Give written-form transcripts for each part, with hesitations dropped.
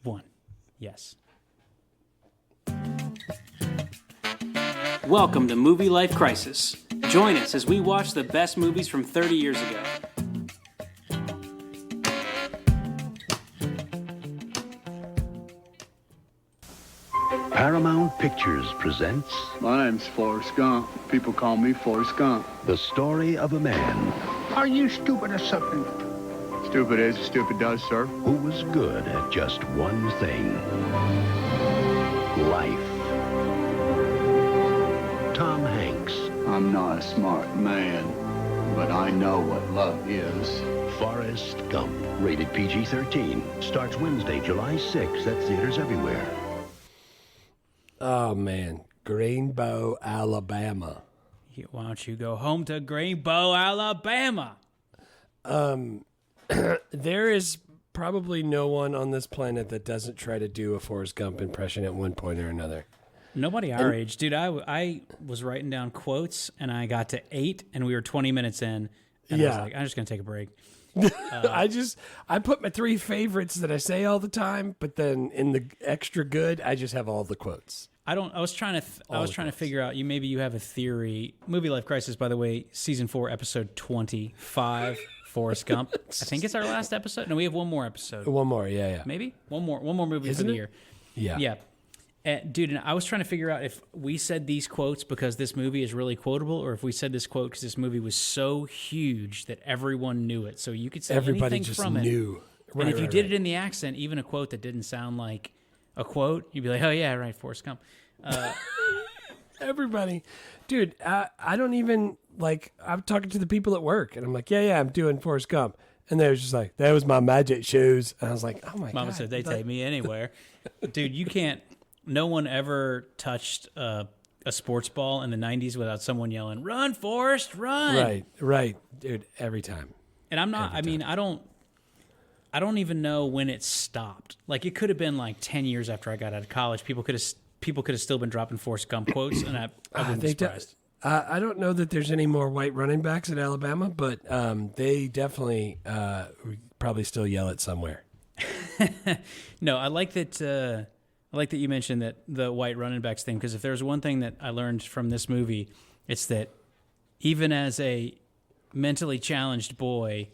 one. Yes. Welcome to Movie Life Crisis. Join us as we watch the best movies from 30 years ago. Paramount Pictures presents My name's Forrest Gump. People call me Forrest Gump. the story of a man Are you stupid or something? Stupid is, stupid does, sir. who was good at just one thing: life. Tom Hanks, I'm not a smart man, but I know what love is. Forrest Gump, rated PG-13, starts Wednesday, July 6th at theaters everywhere. Oh, man. Greenbow, Alabama. Why don't you go home to Greenbow, Alabama? There is probably no one on this planet that doesn't try to do a Forrest Gump impression at one point or another. Nobody our age. Dude, I was writing down quotes, and I got to 8, and we were 20 minutes in. And I was like, I'm just going to take a break. I put my 3 favorites that I say all the time, but then in the extra good, I just have all the quotes. I was trying to figure out. Maybe you have a theory. Movie Life Crisis, by the way, season 4, episode 25, Forrest Gump. I think it's our last episode. No, we have one more episode. One more, yeah. Maybe one more movie for the year. Yeah. Dude, and I was trying to figure out if we said these quotes because this movie is really quotable, or if we said this quote because this movie was so huge that everyone knew it. So you could say Everybody anything just from it. knew. And if you did it in the accent, even a quote that didn't sound like a quote, you'd be like, oh, yeah, right, Forrest Gump. Everybody. Dude, I don't even, I'm talking to the people at work, and I'm like, yeah, I'm doing Forrest Gump. And they was just like, that was my magic shoes. And I was like, oh, my God. Mama said they take me anywhere. Dude, you can't. No one ever touched a sports ball in the 90s without someone yelling, run, Forrest, run. Right. Dude, every time. And I'm not, I don't even know when it stopped. Like, it could have been like 10 years after I got out of college. People could have still been dropping Forrest Gump quotes, and I wouldn't be surprised. I don't know that there's any more white running backs at Alabama, but they definitely probably still yell it somewhere. No, I like that. I like that you mentioned that the white running backs thing, because if there's one thing that I learned from this movie, it's that even as a mentally challenged boy,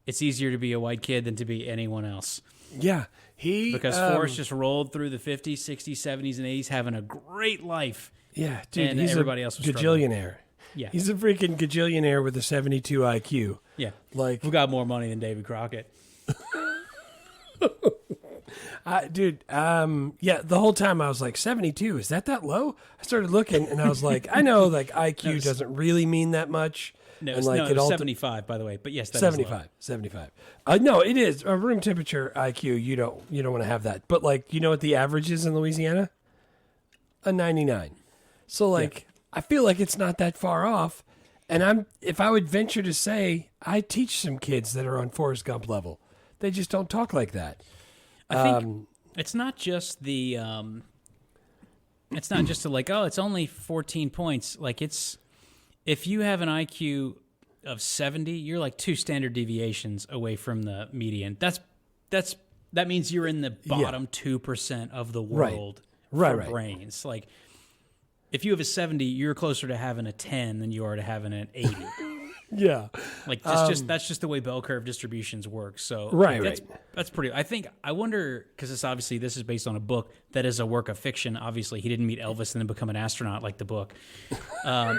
it's easier to be a white kid than to be anyone else. Yeah, because Forrest just rolled through the 50s, 60s, 70s, and 80s having a great life. Yeah, dude, and he's everybody a else was gajillionaire. Yeah, he's a freaking gajillionaire with a 72 IQ. Yeah, like who got more money than Davy Crockett? Dude, the whole time I was like, 72, is that low? I started looking, and I was like, I know, like, IQ doesn't really mean that much. No, and it was 75, by the way, but yes, that 75, is low. 75. No, it is. A room temperature IQ, you don't want to have that. But, like, you know what the average is in Louisiana? A 99. So, like, I feel like it's not that far off. And if I would venture to say, I teach some kids that are on Forrest Gump level. They just don't talk like that. I think it's not just the it's not just it's only 14 points. Like, it's, if you have an IQ of 70, you're like 2 standard deviations away from the median. That means you're in the bottom 2% of the world for brains. Like, if you have a 70, you're closer to having a 10 than you are to having an 80. Yeah, like that's just the way bell curve distributions work. So that's pretty. I wonder, because this is based on a book that is a work of fiction. Obviously, he didn't meet Elvis and then become an astronaut like the book. But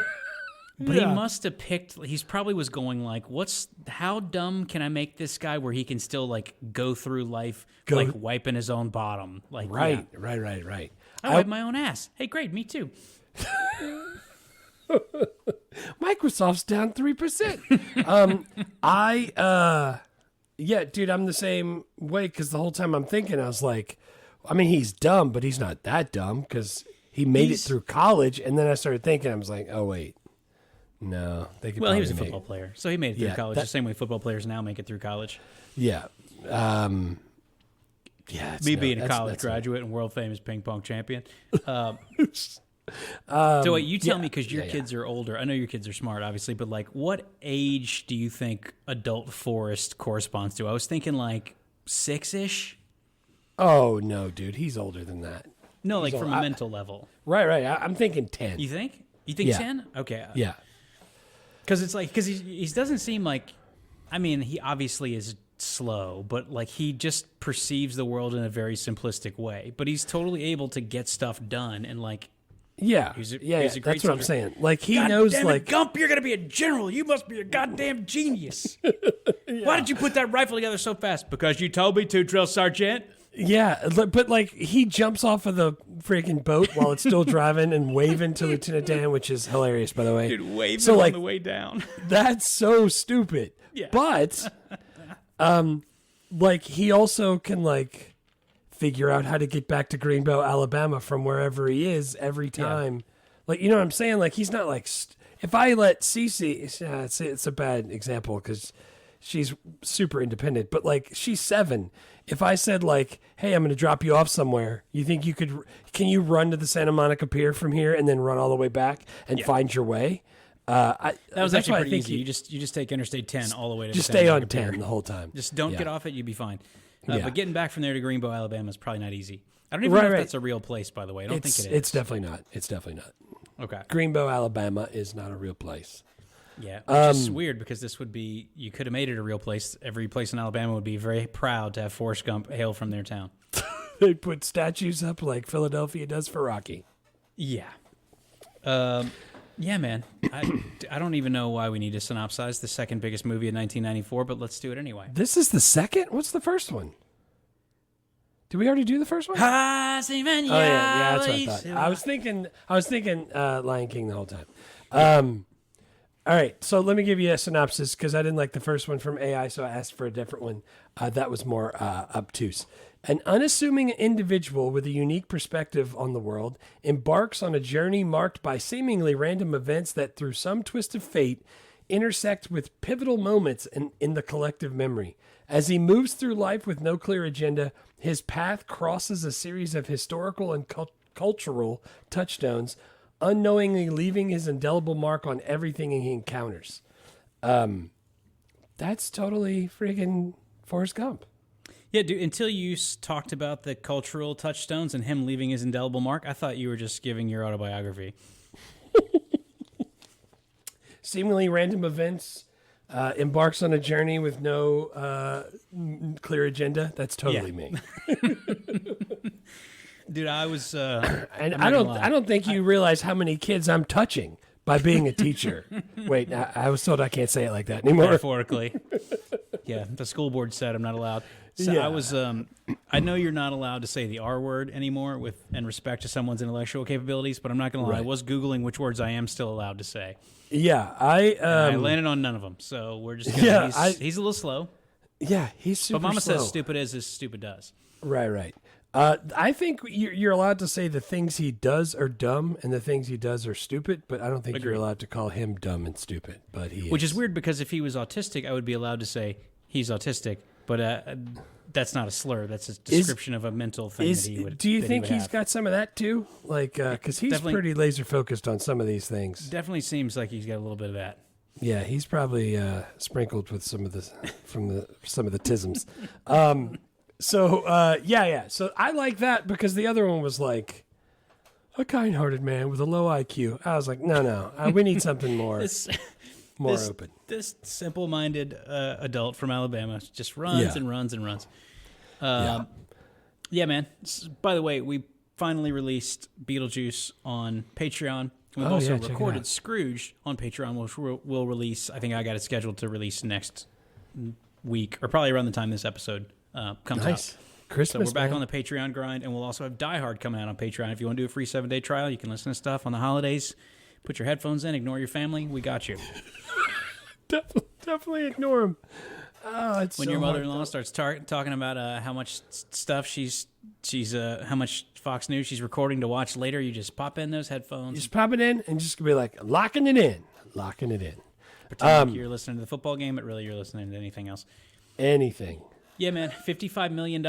he must have picked. He's probably was going like, how dumb can I make this guy where he can still like go through life like wiping his own bottom? Like right. I wipe my own ass. Hey, great, me too. Microsoft's down 3%. Dude, I'm the same way, because the whole time I'm thinking, I was like, I mean, he's dumb, but he's not that dumb, because he made it through college. And then I started thinking, I was like, oh, wait. No, they could. Well, he was a football player, so he made it through college the same way football players now make it through college. Yeah. Me being a college graduate and world famous ping pong champion. So wait, you tell me, because your kids are older. I know your kids are smart, obviously, but like, what age do you think adult Forrest corresponds to? I was thinking like 6-ish. Oh, no, dude. He's older than that. No, like from a mental level. Right. I'm thinking 10. You think? You think Yeah. 10? Okay. Yeah. Because it's like, because he doesn't seem like, I mean, he obviously is slow, but like he just perceives the world in a very simplistic way. But he's totally able to get stuff done and like, Yeah. he's a That's great what I'm soldier. saying. Like, he God knows, damn it, like... Gump, you're gonna be a general. You must be a goddamn genius. Why did you put that rifle together so fast? Because you told me to, drill sergeant. Yeah, but like he jumps off of the freaking boat while it's still driving and waving to Lieutenant Dan, which is hilarious, by the way. Dude, waving So, like, on the way down. That's so stupid. Yeah. But, like he also can like figure out how to get back to Greenbow, Alabama from wherever he is every time. Like, you know what I'm saying? Like he's not like if I let Cece, it's a bad example because she's super independent, but like she's 7. If I said like, hey, I'm going to drop you off somewhere, you think can you run to the Santa Monica Pier from here and then run all the way back and find your way? That was that's actually why I pretty think easy. You just take Interstate 10 all the way to just the Santa stay on Monica Pier. 10 the whole time. Just don't Yeah. get off it. You'll be fine. Yeah. But getting back from there to Greenbow, Alabama is probably not easy. I don't even know if that's a real place, by the way. I don't think it is. It's definitely not. It's definitely not. Okay. Greenbow, Alabama is not a real place. Yeah, which is weird because this would be, you could have made it a real place. Every place in Alabama would be very proud to have Forrest Gump hail from their town. They put statues up like Philadelphia does for Rocky. Yeah. Yeah, man. I don't even know why we need to synopsize the second biggest movie in 1994, but let's do it anyway. This is the second? What's the first one? Did we already do the first one? Oh, yeah, That's what I thought. I was thinking Lion King the whole time. All right, so let me give you a synopsis because I didn't like the first one from AI, so I asked for a different one. That was more obtuse. An unassuming individual with a unique perspective on the world embarks on a journey marked by seemingly random events that, through some twist of fate, intersect with pivotal moments in the collective memory. As he moves through life with no clear agenda, his path crosses a series of historical and cultural touchstones, unknowingly leaving his indelible mark on everything he encounters. That's totally friggin' Forrest Gump. Yeah, dude, until you talked about the cultural touchstones and him leaving his indelible mark, I thought you were just giving your autobiography. Seemingly random events, embarks on a journey with no clear agenda. That's totally me. Dude, I was And I don't think you realize how many kids I'm touching by being a teacher. Wait, I was told I can't say it like that anymore. metaphorically. Yeah, the school board said I'm not allowed. So Yeah. I was I know you're not allowed to say the R word anymore with in respect to someone's intellectual capabilities, but I'm not going to lie. I Right. was Googling which words I am still allowed to say. Yeah, I landed on none of them. So we're just gonna, Yeah, he's a little slow. he's super But Mama slow. says stupid as stupid does. Right. I think you're allowed to say the things he does are dumb and the things he does are stupid, but I don't think you're Agreed. allowed to call him dumb and stupid. But he Which is weird because if he was autistic, I would be allowed to say he's autistic, but that's not a slur. That's a description of a mental thing that he would. Do you that he think would he's have. got some of that too? Like, because he's Definitely. pretty laser focused on some of these things. Definitely seems like he's got a little bit of that. Yeah, he's probably sprinkled with some of the some of the tisms. So So I like that because the other one was like a kind-hearted man with a low IQ. I was like, no, we need something more more open. This simple-minded adult from Alabama just runs Yeah. and runs and runs. Yeah, man. By the way, we finally released Beetlejuice on Patreon. We've Oh, also yeah, check it recorded out. Scrooge on Patreon, which we'll release. I think I got it scheduled to release next week, or probably around the time this episode comes Nice. out. Christmas. So we're back man. on the Patreon grind, and we'll also have Die Hard coming out on Patreon. If you want to do a free 7-day trial, you can listen to stuff on the holidays. Put your headphones in, ignore your family. We got you. Definitely ignore him. Oh, it's When so your hard. mother-in-law starts talking about how much stuff she's how much Fox News she's recording to watch later, you just pop in those headphones. Just pop it in and just be like locking it in. Pretend like you're listening to the football game, but really you're listening to anything else. Anything. Yeah, man. $55 million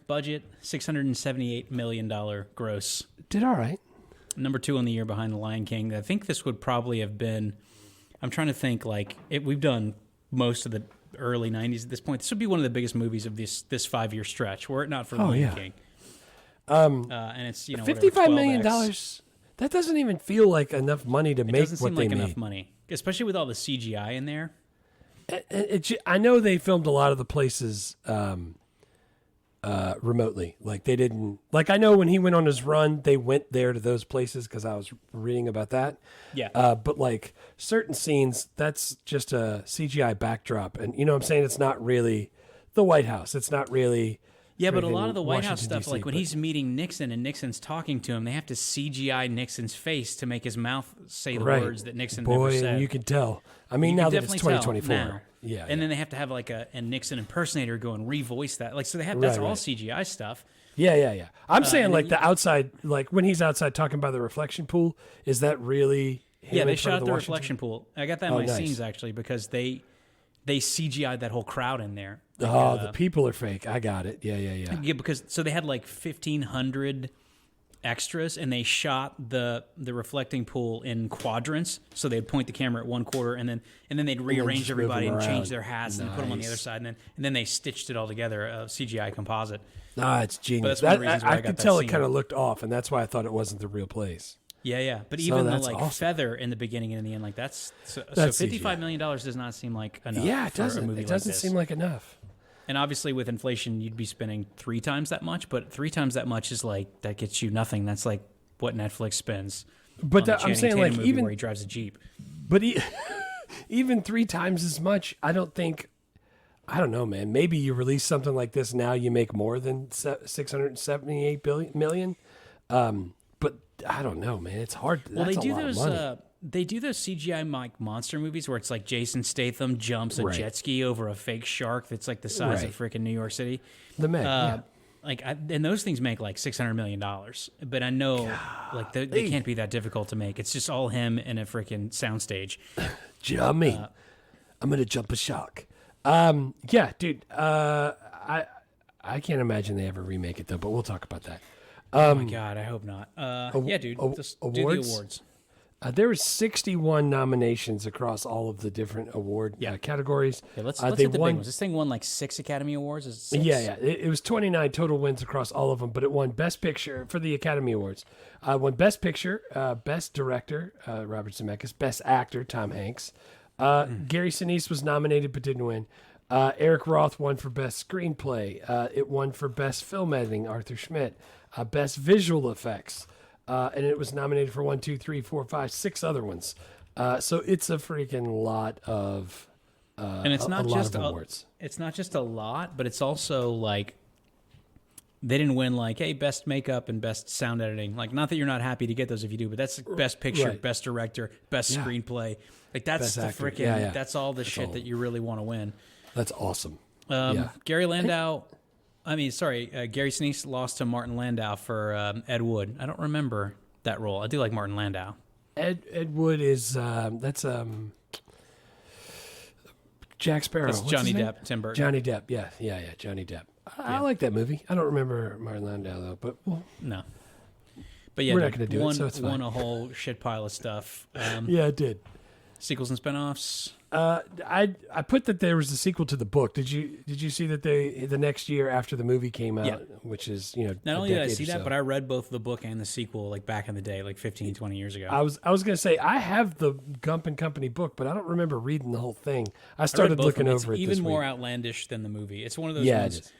budget, $678 million gross. Did all right. Number 2 on the year behind The Lion King. I think this would probably have been. I'm trying to think. We've done most of the early 90s at this point. This would be one of the biggest movies of this 5-year stretch, were it not for The Lion King. And it's, $55 million. That doesn't even feel like enough money to make what they made. It doesn't seem like enough money, especially with all the CGI in there. I know they filmed a lot of the places remotely. Like they didn't. Like I know when he went on his run, they went there to those places because I was reading about that. Yeah. But like certain scenes, that's just a CGI backdrop, and you know what I'm saying? It's not really the White House. It's not really. Yeah, but a lot of the White House stuff, DC, like when he's meeting Nixon and Nixon's talking to him, they have to CGI Nixon's face to make his mouth say the words that Nixon never said. And you can tell. I mean, now that it's 2024. Now. Yeah. And then they have to have like a Nixon impersonator go and revoice that. Like, so they have, that's all CGI stuff. Yeah. I'm saying like the outside, like when he's outside talking by the reflection pool, is that really him? Yeah, they shot the reflection pool. I got that in my scenes actually because they CGI'd that whole crowd in there. Like, the people are fake. I got it. Yeah. Yeah, because so they had like 1,500 extras, and they shot the reflecting pool in quadrants. So they'd point the camera at one quarter, and then they'd rearrange everybody and change their hats and put them on the other side, and then they stitched it all together, a CGI composite. It's genius. But that's one of the reasons why I could tell it kind of looked off, and that's why I thought it wasn't the real place. Yeah. But even the feather in the beginning and in the end, like that's $55 million does not seem like enough. Yeah, it doesn't. For a movie it doesn't seem like enough. And obviously, with inflation, you'd be spending 3 times that much. But 3 times that much is like that gets you nothing. That's like what Netflix spends. But I'm saying, like, even where he drives a Jeep. But even 3 times as much, I don't think. I don't know, man. Maybe you release something like this now, you make more than $678 million. But I don't know, man. It's hard. Well, That's a lot of money. They do those CGI like monster movies where it's like Jason Statham jumps a jet ski over a fake shark that's like the size of freaking New York City. The Meg, and those things make like $600 million. But I know like they can't be that difficult to make. It's just all him in a freaking soundstage. Jummy, I'm gonna jump a shark. Yeah, dude. I can't imagine they ever remake it though. But we'll talk about that. Oh my god, I hope not. Yeah, dude. Just do the awards. There were 61 nominations across all of the different award categories. Yeah, let's hit the big ones. This thing won like 6 Academy Awards. Is it 6? Yeah. It was 29 total wins across all of them, but it won Best Picture for the Academy Awards. Won Best Picture, Best Director, Robert Zemeckis, Best Actor, Tom Hanks. Gary Sinise was nominated but didn't win. Eric Roth won for Best Screenplay. It won for Best Film Editing, Arthur Schmidt. Best Visual Effects. And it was nominated for 1, 2, 3, 4, 5, 6 other ones. So it's a freaking lot of and it's not just awards. It's not just a lot, but it's also like they didn't win like, hey, best makeup and best sound editing. Like, not that you're not happy to get those if you do, but that's best picture, best director, best screenplay. Like that's the freaking that's all the shit that you really want to win. That's awesome. Gary Sinise lost to Martin Landau for Ed Wood. I don't remember that role. I do like Martin Landau. Ed Wood is that's Jack Sparrow. That's Johnny Depp, Tim Burton. Johnny Depp, yeah, Johnny Depp. I like that movie. I don't remember Martin Landau though, but no. But yeah, we're not going to do it, so it's fine. Won a whole shit pile of stuff. Yeah, it did. Sequels and spinoffs. I put that there was a sequel to the book. Did you see that the next year after the movie came out, which is not only did I see that, but I read both the book and the sequel like back in the day, like 15, 20 years ago. I was going to say I have the Gump and Company book, but I don't remember reading the whole thing. I started looking over it. It's even more week. outlandish than the movie. It's one of those ones. It is.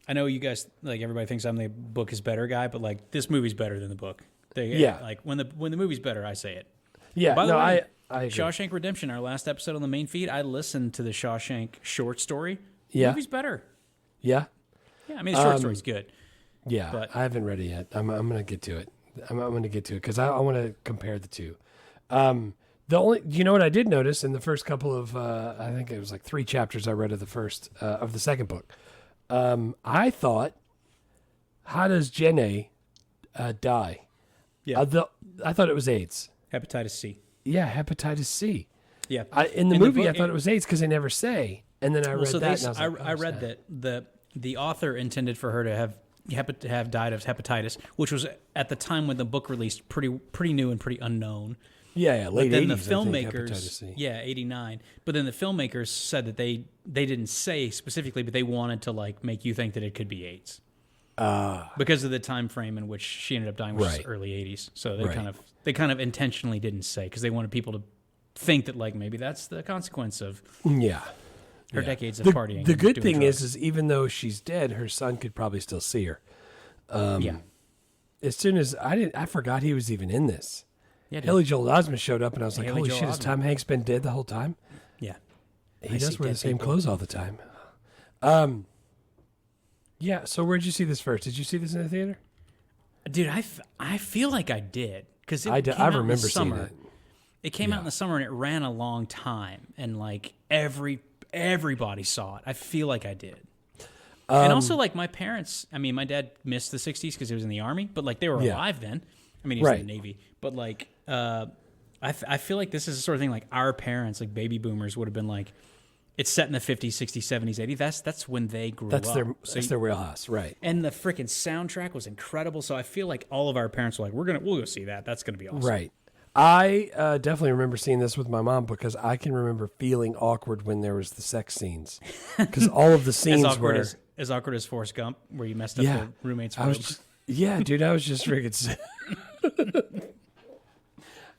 I know you guys like everybody thinks I'm the book is better guy, but like this movie's better than the book. Like when the movie's better, I say it. Yeah, by the way, I agree. Shawshank Redemption, our last episode on the main feed, I listened to the Shawshank short story. Yeah. The movie's better. Yeah? Yeah, I mean, the short story's good. Yeah, but I haven't read it yet. I'm going to get to it. I'm going to get to it because I want to compare the two. You know what I did notice in the first couple of, I think it was like 3 chapters I read of the second book. I thought, how does Jenny die? Yeah. I thought it was AIDS. Hepatitis C. Yeah, hepatitis C. Yeah. In the movie, I thought it was AIDS because they never say. And then I read that. And I read that the author intended for her to have died of hepatitis, which was at the time when the book released pretty new and pretty unknown. Yeah, late But then 80s, the I think, Hepatitis filmmakers, C. 89. But then the filmmakers said that they didn't say specifically, but they wanted to like make you think that it could be AIDS. Because of the time frame in which she ended up dying, which is early 80s. So they kind of intentionally didn't say because they wanted people to think that like maybe that's the consequence of her decades of partying. The and good doing thing drugs. is even though she's dead, her son could probably still see her. Yeah. As soon as I forgot he was even in this. Yeah, dude. Haley Joel Osment showed up, and I was like, Haley "Holy Joel shit! Has Osment. Tom Hanks been dead the whole time?" Yeah. He I does see wear the dead same people. clothes all the time. Yeah. So where'd you see this first? Did you see this in the theater? Dude, I feel like I did because I remember seeing summer. that. It came out in the summer and it ran a long time, and like everybody saw it. I feel like I did. And also, like my parents. I mean, my dad missed the '60s because he was in the army, but like they were alive then. I mean, he was in the Navy, but like, I feel like this is the sort of thing like our parents, like baby boomers, would have been like. It's set in the 50s, 60s, 70s, 80s. That's when they grew up. That's their wheelhouse, right? And the freaking soundtrack was incredible. So I feel like all of our parents were like, we'll go see that. That's gonna be awesome. Right. I definitely remember seeing this with my mom because I can remember feeling awkward when there was the sex scenes because all of the scenes were as awkward as Forrest Gump, where you messed up the roommate's I was robes. dude, I was just freaking sick.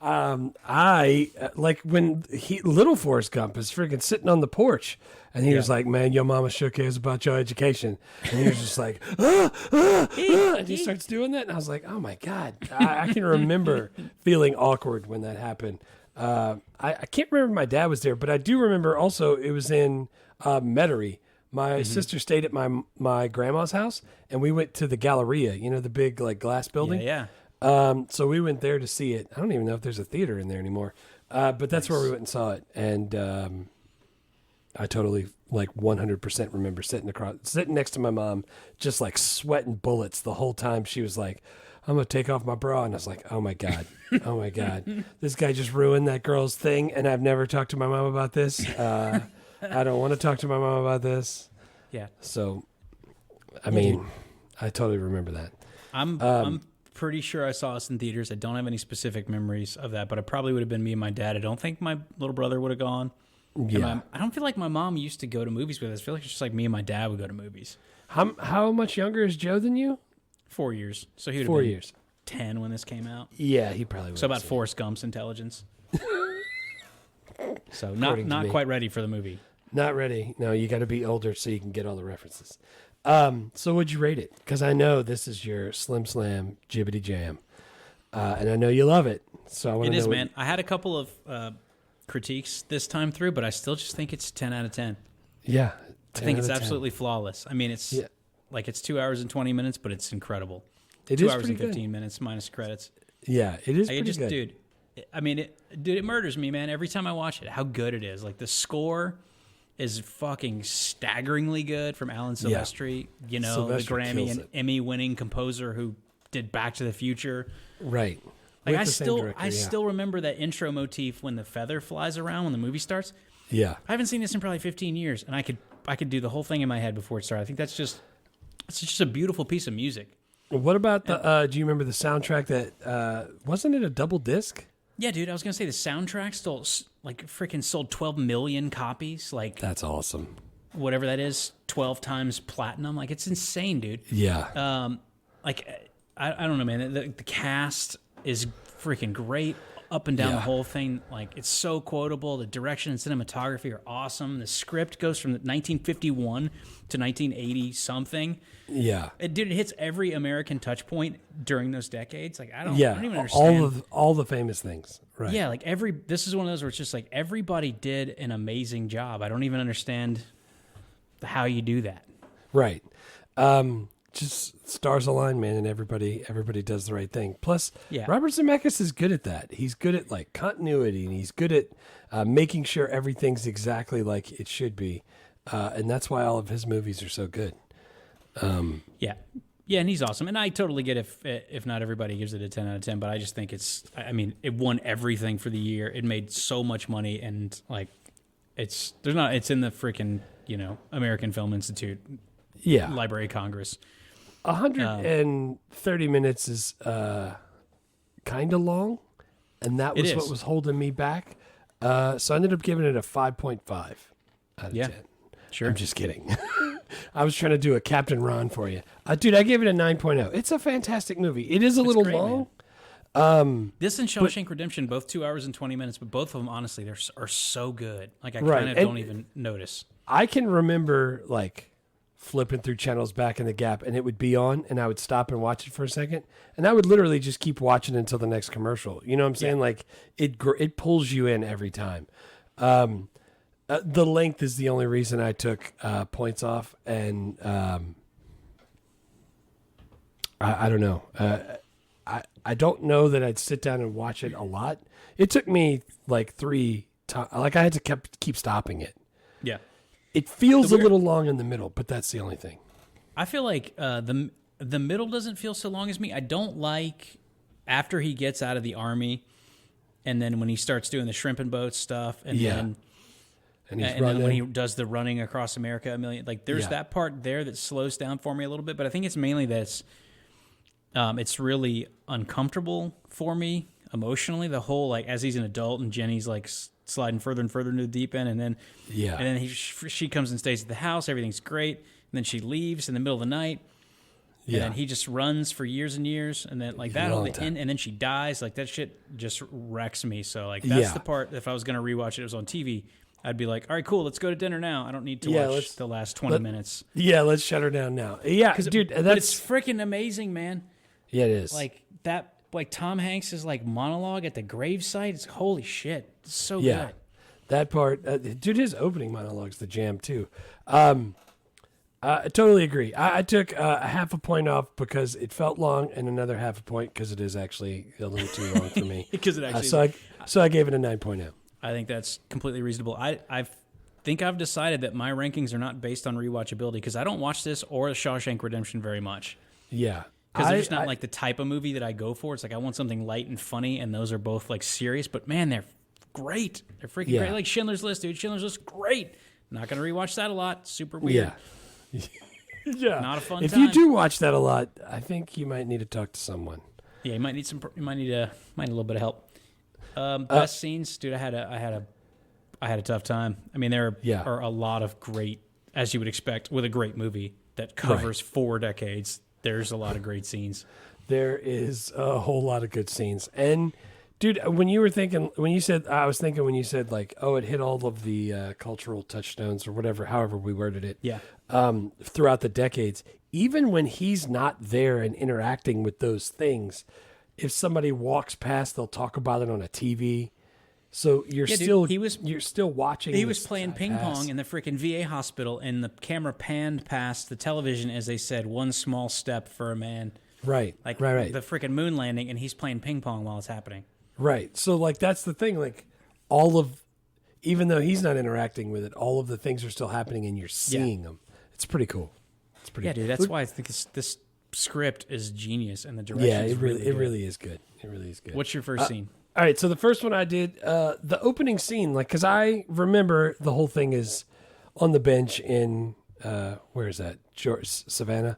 I like when little Forrest Gump is freaking sitting on the porch and he was like, "Man, your mama sure cares about your education," and he was just like, and he starts doing that, and I was like, "Oh my god!" I can remember feeling awkward when that happened. I can't remember if my dad was there, but I do remember also it was in Metairie. My sister stayed at my grandma's house, and we went to the Galleria, the big like glass building. Yeah. So we went there to see it. I don't even know if there's a theater in there anymore. But that's where we went and saw it. And I totally like 100% remember sitting next to my mom, just like sweating bullets the whole time. She was like, "I'm going to take off my bra." And I was like, "Oh my God. Oh my God. This guy just ruined that girl's thing. And I've never talked to my mom about this. I don't want to talk to my mom about this." Yeah. So, I mean, I totally remember that. I'm pretty sure I saw us in theaters. I don't have any specific memories of that, but it probably would have been me and my dad. I don't think my little brother would have gone. Yeah. I don't feel like my mom used to go to movies with us. I feel like it's just like me and my dad would go to movies. How much younger is Joe than you? 4 years. So he would have 4 been years. 10 when this came out. Yeah, he probably would. So about Forrest Gump's intelligence. So According to not me. quite ready for the movie. Not ready. No, you got to be older so you can get all the references. So would you rate it? Because I know this is your Slim Slam Jibbity Jam, and I know you love it. So I want to know. It is, man. I had a couple of critiques this time through, but I still just think it's 10 out of 10. Yeah, I think it's absolutely flawless. I mean, it's like it's 2 hours and 20 minutes, but it's incredible. It 2 is hours pretty and good. 15 minutes minus credits. Yeah, it is Like, pretty good. Dude, I mean, it murders me, man. Every time I watch it, how good it is. Like the score is fucking staggeringly good from Alan Silvestri. You know, Silvestri the Grammy kills and it. Emmy-winning composer who did Back to the Future. Right. Like With I the same still, director, I yeah. still remember that intro motif when the feather flies around when the movie starts. Yeah. I haven't seen this in probably 15 years, and I could do the whole thing in my head before it started. I think it's just a beautiful piece of music. What about the? Do you remember the soundtrack that wasn't it a double disc? Yeah, dude, I was gonna say the soundtrack sold 12 million copies. Like That's awesome. whatever that is, 12 times platinum. Like it's insane, dude. Yeah. Like I don't know, man. The cast is freaking great up and down the whole thing. Like it's so quotable. The direction and cinematography are awesome. The script goes from 1951 to 1980 something. Yeah. It hits every American touch point during those decades. Like I don't even understand. all the famous things. Right. Yeah, like this is one of those where it's just like everybody did an amazing job. I don't even understand how you do that. Right. Just stars align, man, and everybody does the right thing. Plus, Robert Zemeckis is good at that. He's good at like continuity, and he's good at making sure everything's exactly like it should be, and that's why all of his movies are so good. Yeah, and he's awesome. And I totally get if not everybody gives it a 10 out of 10, but I just think it won everything for the year. It made so much money, and like it's in the freaking American Film Institute, Library of Congress. 130 minutes is kind of long, and that It was is. what was holding me back. So I ended up giving it a 5.5 out of 10. Sure. I'm just kidding. I was trying to do a Captain Ron for you. Dude, I gave it a 9.0. It's a fantastic movie. It is a little great, long. This and Shawshank Redemption, both 2 hours and 20 minutes, but both of them, honestly, are so good. Like, I Right, kind of and- don't even notice. I can remember, like, flipping through channels back in the gap, and it would be on, and I would stop and watch it for a second, and I would literally just keep watching until the next commercial. You know what I'm saying? Like, it pulls you in every time. The length is the only reason I took points off, and I don't know. I don't know that I'd sit down and watch it a lot. It took me like 3 times. Like, I had to keep stopping it. Yeah. It feels a little long in the middle, but that's the only thing. I feel like the middle doesn't feel so long as me. I don't like after he gets out of the army, and then when he starts doing the shrimp and boat stuff, and then And he's and then when running. he does the running across America a million, like there's that part there that slows down for me a little bit. But I think it's mainly that it's really uncomfortable for me emotionally. The whole, like, as he's an adult and Jenny's like sliding further and further into the deep end, and then she comes and stays at the house. Everything's great, and then she leaves in the middle of the night. And then he just runs for years and years, and then like that, and then she dies. Like, that shit just wrecks me. So like that's the part. If I was gonna rewatch it, it was on TV, I'd be like, all right, cool, let's go to dinner now. I don't need to watch the last 20 minutes. Yeah, let's shut her down now. Yeah, dude, But it's freaking amazing, man. Yeah, it is. Like that, like Tom Hanks' like monologue at the gravesite. It's holy shit. It's so good. That part, dude, his opening monologue's the jam too. I totally agree. I took a half a point off because it felt long, and another half a point because it is actually a little too long for me. Because it actually. So I gave it a 9.0. I think that's completely reasonable. I think I've decided that my rankings are not based on rewatchability because I don't watch this or Shawshank Redemption very much. Yeah. Because they're just not like the type of movie that I go for. It's like I want something light and funny, and those are both like serious. But man, they're great. They're freaking great. Like Schindler's List, dude. Schindler's List, great. Not gonna rewatch that a lot. Super weird. Yeah. Not a fun if time. you do watch that a lot, I think you might need to talk to someone. Yeah, you might need a little bit of help. Best scenes, dude. I had a tough time. I mean, there are a lot of great, as you would expect with a great movie that covers 4 decades. There's a lot of great scenes. There is a whole lot of good scenes. And dude, when you said like, oh, it hit all of the cultural touchstones or whatever, however we worded it. Yeah. Throughout the decades, even when he's not there and interacting with those things, if somebody walks past, they'll talk about it on a TV. So you're still watching. He was playing ping pong in the freaking VA hospital, and the camera panned past the television as they said, "One small step for a man." Right. Like right. the freaking moon landing, and he's playing ping pong while it's happening. Right. So like that's the thing. Like even though he's not interacting with it, all of the things are still happening, and you're seeing them. It's pretty cool. It's pretty. Yeah, dude. That's why I think this script is genius, and the direction. Yeah, it really is good. It really is good. What's your first scene? All right, so the first one I did, the opening scene, like, because I remember the whole thing is on the bench in, where is that? Savannah?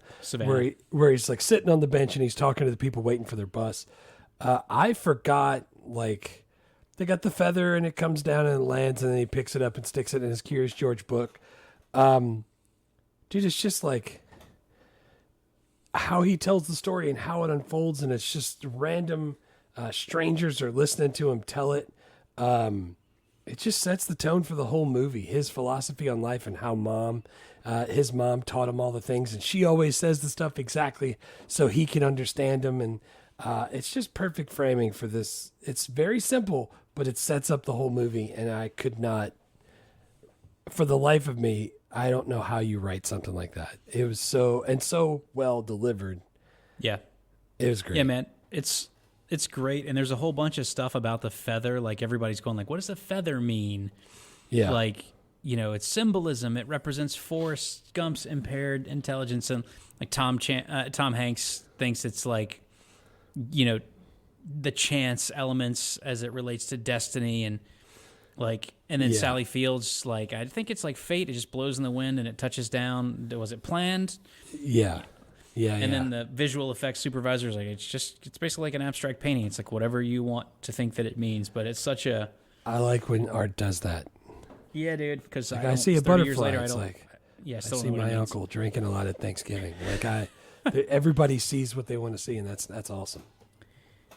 Where he's, like, sitting on the bench and he's talking to the people waiting for their bus. I forgot, like, they got the feather and it comes down and it lands and then he picks it up and sticks it in his Curious George book. Dude, it's just, like, how he tells the story and how it unfolds, and it's just random... strangers are listening to him tell it. It just sets the tone for the whole movie. His philosophy on life and how his mom taught him all the things, and she always says the stuff exactly so he can understand him. And it's just perfect framing for this. It's very simple, but it sets up the whole movie. And I could not, for the life of me, I don't know how you write something like that. It was so well delivered. Yeah, it was great. Yeah, man, It's great, and there's a whole bunch of stuff about the feather. Like, everybody's going like, what does the feather mean? Yeah. Like, you know, it's symbolism. It represents Forrest Gump's impaired intelligence. And, like, Tom Hanks thinks it's, like, you know, the chance elements as it relates to destiny. And, like, and then Sally Fields, like, I think it's like fate. It just blows in the wind and it touches down. Was it planned? Yeah. Yeah, And yeah. then the visual effects supervisor is like, it's basically like an abstract painting. It's like whatever you want to think that it means, but it's such a... I like when art does that. Yeah, dude, because Like I see a butterfly, years later, it's I don't... like, Yeah, I still see don't know what my it means. uncle drinking a lot at Thanksgiving. Like everybody sees what they want to see, and that's awesome.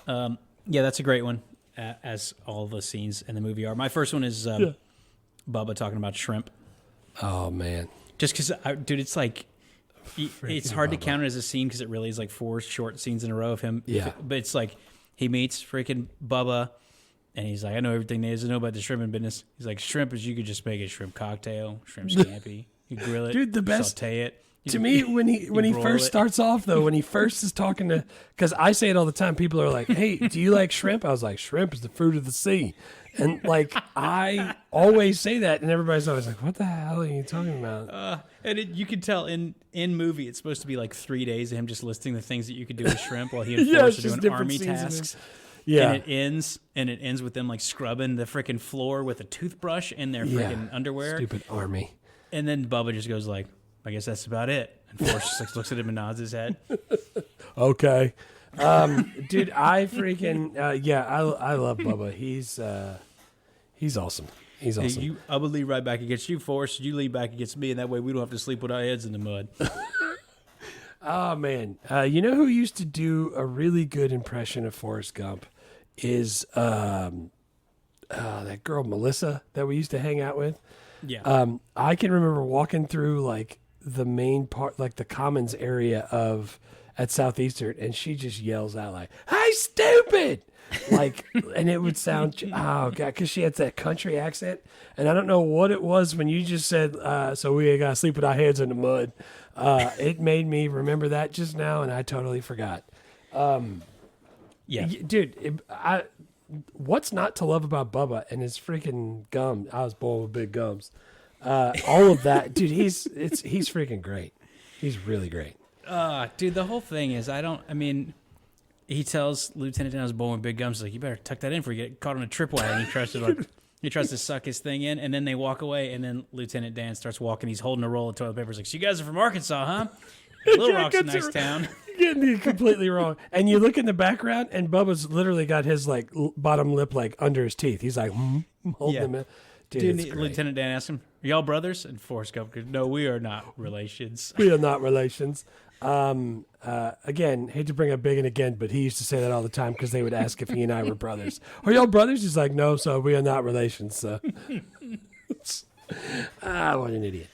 Yeah, that's a great one, as all the scenes in the movie are. My first one is Bubba talking about shrimp. Oh man, Just because, dude, it's like... It's hard to Bubba. count it as a scene because it really is like 4 short scenes in a row of him. Yeah. But it's like he meets freaking Bubba, and he's like, I know everything there is to know about the shrimping business. He's like, shrimp is you could just make a shrimp cocktail, shrimp scampi. You grill it, Dude, the best- saute it. to me, when he broil first it. starts off though, when he first is talking to, because I say it all the time, people are like, "Hey, do you like shrimp?" I was like, "Shrimp is the fruit of the sea," and like I always say that, and everybody's always like, "What the hell are you talking about?" And you can tell in movie, it's supposed to be like 3 days of him just listing the things that you could do with shrimp while he and Yeah, Forrest it's are just doing different army scenes of tasks. Yeah, And it ends with them like scrubbing the freaking floor with a toothbrush in their freaking underwear. Stupid army. And then Bubba just goes like, I guess that's about it. And Forrest just like looks at him and nods his head. Okay, dude, I freaking I love Bubba. He's awesome. He's Hey, awesome. I will lead right back against you, Forrest. You lead back against me, and that way we don't have to sleep with our heads in the mud. Oh man, you know who used to do a really good impression of Forrest Gump is that girl Melissa that we used to hang out with. Yeah. I can remember walking through like the main part, like the commons area at Southeastern, and she just yells out like, "Hey, stupid!" Like, and it would sound, oh god, because she had that country accent, and I don't know what it was when you just said, "So we ain't gotta sleep with our heads in the mud." It made me remember that just now, and I totally forgot. Yeah. Dude, what's not to love about Bubba and his freaking gum? I was born with big gums. All of that, dude. He's freaking great. He's really great. Dude, the whole thing is, he tells Lieutenant Dan I was born with big gums. He's like, you better tuck that in before you get caught on a tripwire. And he tries to suck his thing in, and then they walk away, and then Lieutenant Dan starts walking. He's holding a roll of toilet paper. He's like, so you guys are from Arkansas, huh? Little Rock's a nice town. You're getting it completely wrong. And you look in the background, and Bubba's literally got his like bottom lip like under his teeth. He's like holding him in. Dude, it's great. Lieutenant Dan asks him, are y'all brothers? And Forrest Gump goes, no, we are not relations. We are not relations. Again, hate to bring up Biggin again, but he used to say that all the time because they would ask if he and I were brothers. Are y'all brothers? He's like, no, so we are not relations. So. What an idiot.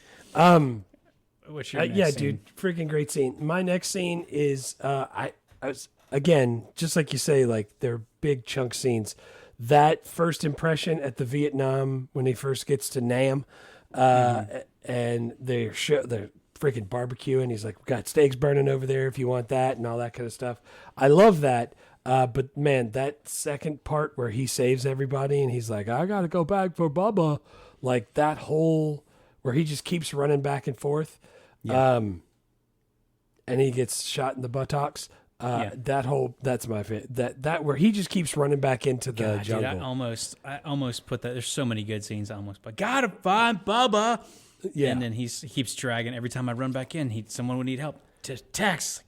What's your next Yeah, scene? dude, freaking great scene. My next scene is I was again, just like you say, like they're big chunk scenes. That first impression at the Vietnam when he first gets to Nam, and they're freaking barbecuing. He's like, "We got steaks burning over there if you want that," and all that kind of stuff. I love that. But man, that second part where he saves everybody and he's like, "I got to go back for Bubba," like that whole where he just keeps running back and forth. Yeah. And he gets shot in the buttocks. Yeah. That's my favorite. That where he just keeps running back into the God, jungle. dude, I almost put that. There's so many good scenes. But gotta find Bubba. Yeah. And then he keeps dragging. Every time I run back in, someone would need help. Just text.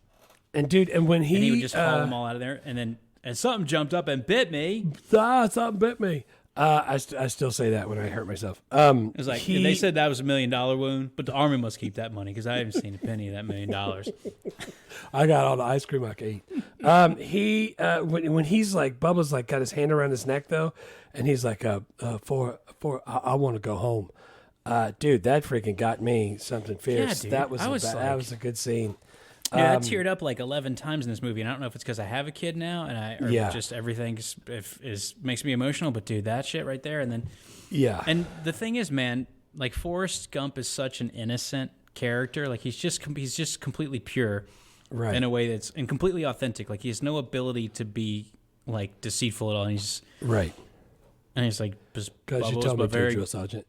And dude, and when He would just haul them all out of there. And then something jumped up and bit me. Something bit me. I still say that when I hurt myself. It was like they said that was $1 million wound, but the Army must keep that money because I haven't seen a penny of that $1 million. I got all the ice cream I could eat. When he's like Bubba's like got his hand around his neck though, and he's like, I want to go home. Dude, that freaking got me something fierce. dude. That was that was a good scene. Yeah, I teared up like 11 times in this movie, and I don't know if it's because I have a kid now, and just everything makes me emotional. But dude, that shit right there, and then and the thing is, man, like Forrest Gump is such an innocent character. Like he's just completely pure, right? In a way that's and completely authentic. Like he has no ability to be like deceitful at all. And he's right, and he's like, because you told me to, Drill Sergeant.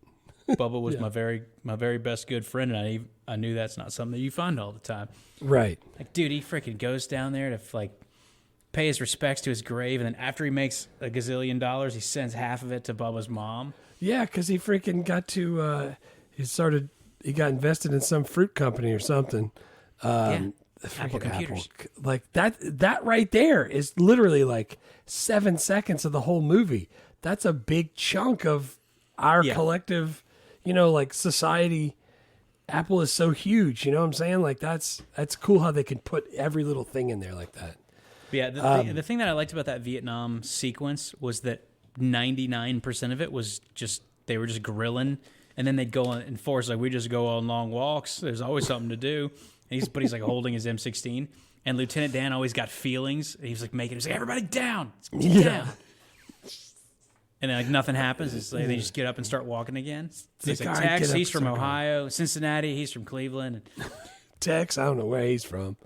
Bubba was my very best good friend, and I knew that's not something that you find all the time. Right. Like, dude, he freaking goes down there to like pay his respects to his grave, and then after he makes $1 gazillion, he sends half of it to Bubba's mom. Yeah, because he freaking got to he got invested in some fruit company or something. Apple computers. Like that right there is literally like 7 seconds of the whole movie. That's a big chunk of our collective, like society. Apple is so huge, you know what I'm saying? Like that's cool how they can put every little thing in there like that. But yeah, the thing that I liked about that Vietnam sequence was that 99% of it was just they were just grilling, and then they'd go on and Forrest like we just go on long walks. There's always something to do. And he's like holding his M16, and Lieutenant Dan always got feelings. And he was like he's like everybody down, down. And then like nothing happens. It's like they just get up and start walking again. He's like Tex, he's from Ohio. Cincinnati, he's from Cleveland. Tex, I don't know where he's from.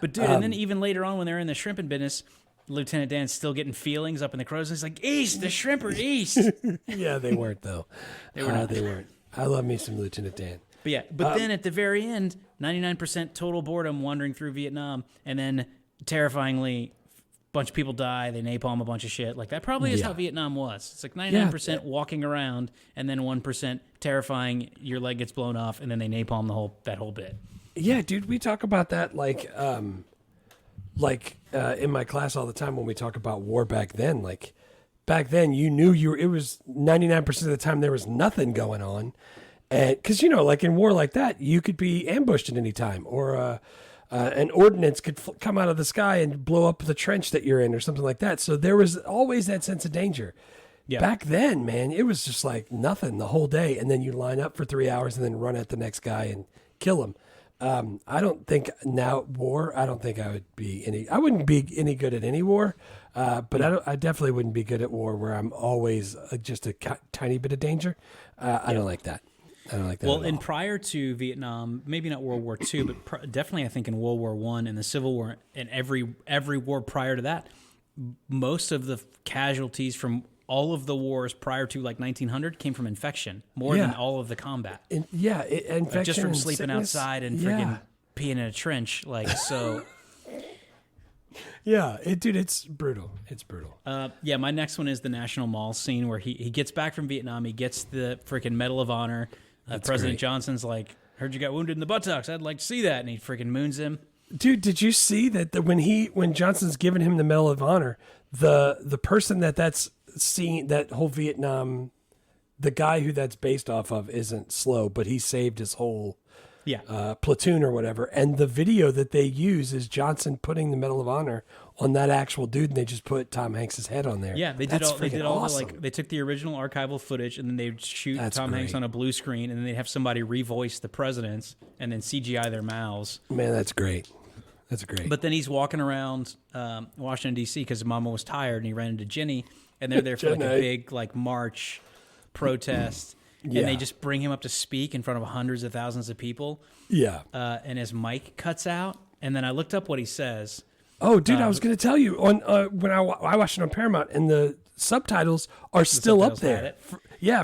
But dude, and then even later on when they're in the shrimping business, Lieutenant Dan's still getting feelings up in the crows. And he's like, east, the shrimp are east. Yeah, they weren't though. They were not. They weren't. I love me some Lieutenant Dan. But yeah, then at the very end, 99% total boredom wandering through Vietnam, and then terrifyingly, a bunch of people die. They napalm a bunch of shit. Like that probably is how Vietnam was. It's like 99% walking around, and then 1% terrifying. Your leg gets blown off, and then they napalm that whole bit. Yeah, dude, we talk about that like in my class all the time when we talk about war back then. Like back then, you knew it was 99% of the time there was nothing going on. And because, like in war like that, you could be ambushed at any time, or an ordnance could come out of the sky and blow up the trench that you're in or something like that. So there was always that sense of danger. Yeah. Back then, man, it was just like nothing the whole day. And then you line up for 3 hours and then run at the next guy and kill him. I don't think now I don't think I wouldn't be any good at any war. But I definitely wouldn't be good at war where I'm always just a tiny bit of danger. I don't like that. I don't like that. Well, and prior to Vietnam, maybe not World War II, but definitely I think in World War I and the Civil War and every war prior to that, most of the casualties from all of the wars prior to like 1900 came from infection more than all of the combat. Infection. Like just from sleeping sickness. outside and freaking peeing in a trench. Like, so. Yeah, it's brutal. It's brutal. My next one is the National Mall scene where he gets back from Vietnam. He gets the freaking Medal of Honor. President great. Johnson's like, heard you got wounded in the buttocks. I'd like to see that. And he freaking moons him. Dude, did you see that when Johnson's giving him the Medal of Honor, the person that's seeing that whole Vietnam, the guy who that's based off of isn't slow, but he saved his whole platoon or whatever. And the video that they use is Johnson putting the Medal of Honor on that actual dude, and they just put Tom Hanks' head on there. Yeah, they did all awesome. they took the original archival footage and then they'd shoot Tom Hanks on a blue screen, and then they'd have somebody revoice the presidents and then CGI their mouths. Man, that's great. That's great. But then he's walking around Washington D.C. because Mama was tired, and he ran into Jenny, and they're there for like a big march protest. And they just bring him up to speak in front of hundreds of thousands of people. Yeah. And his mic cuts out. And then I looked up what he says. Oh, dude, I was going to tell you on when I watched it on Paramount, and the subtitles are still up there.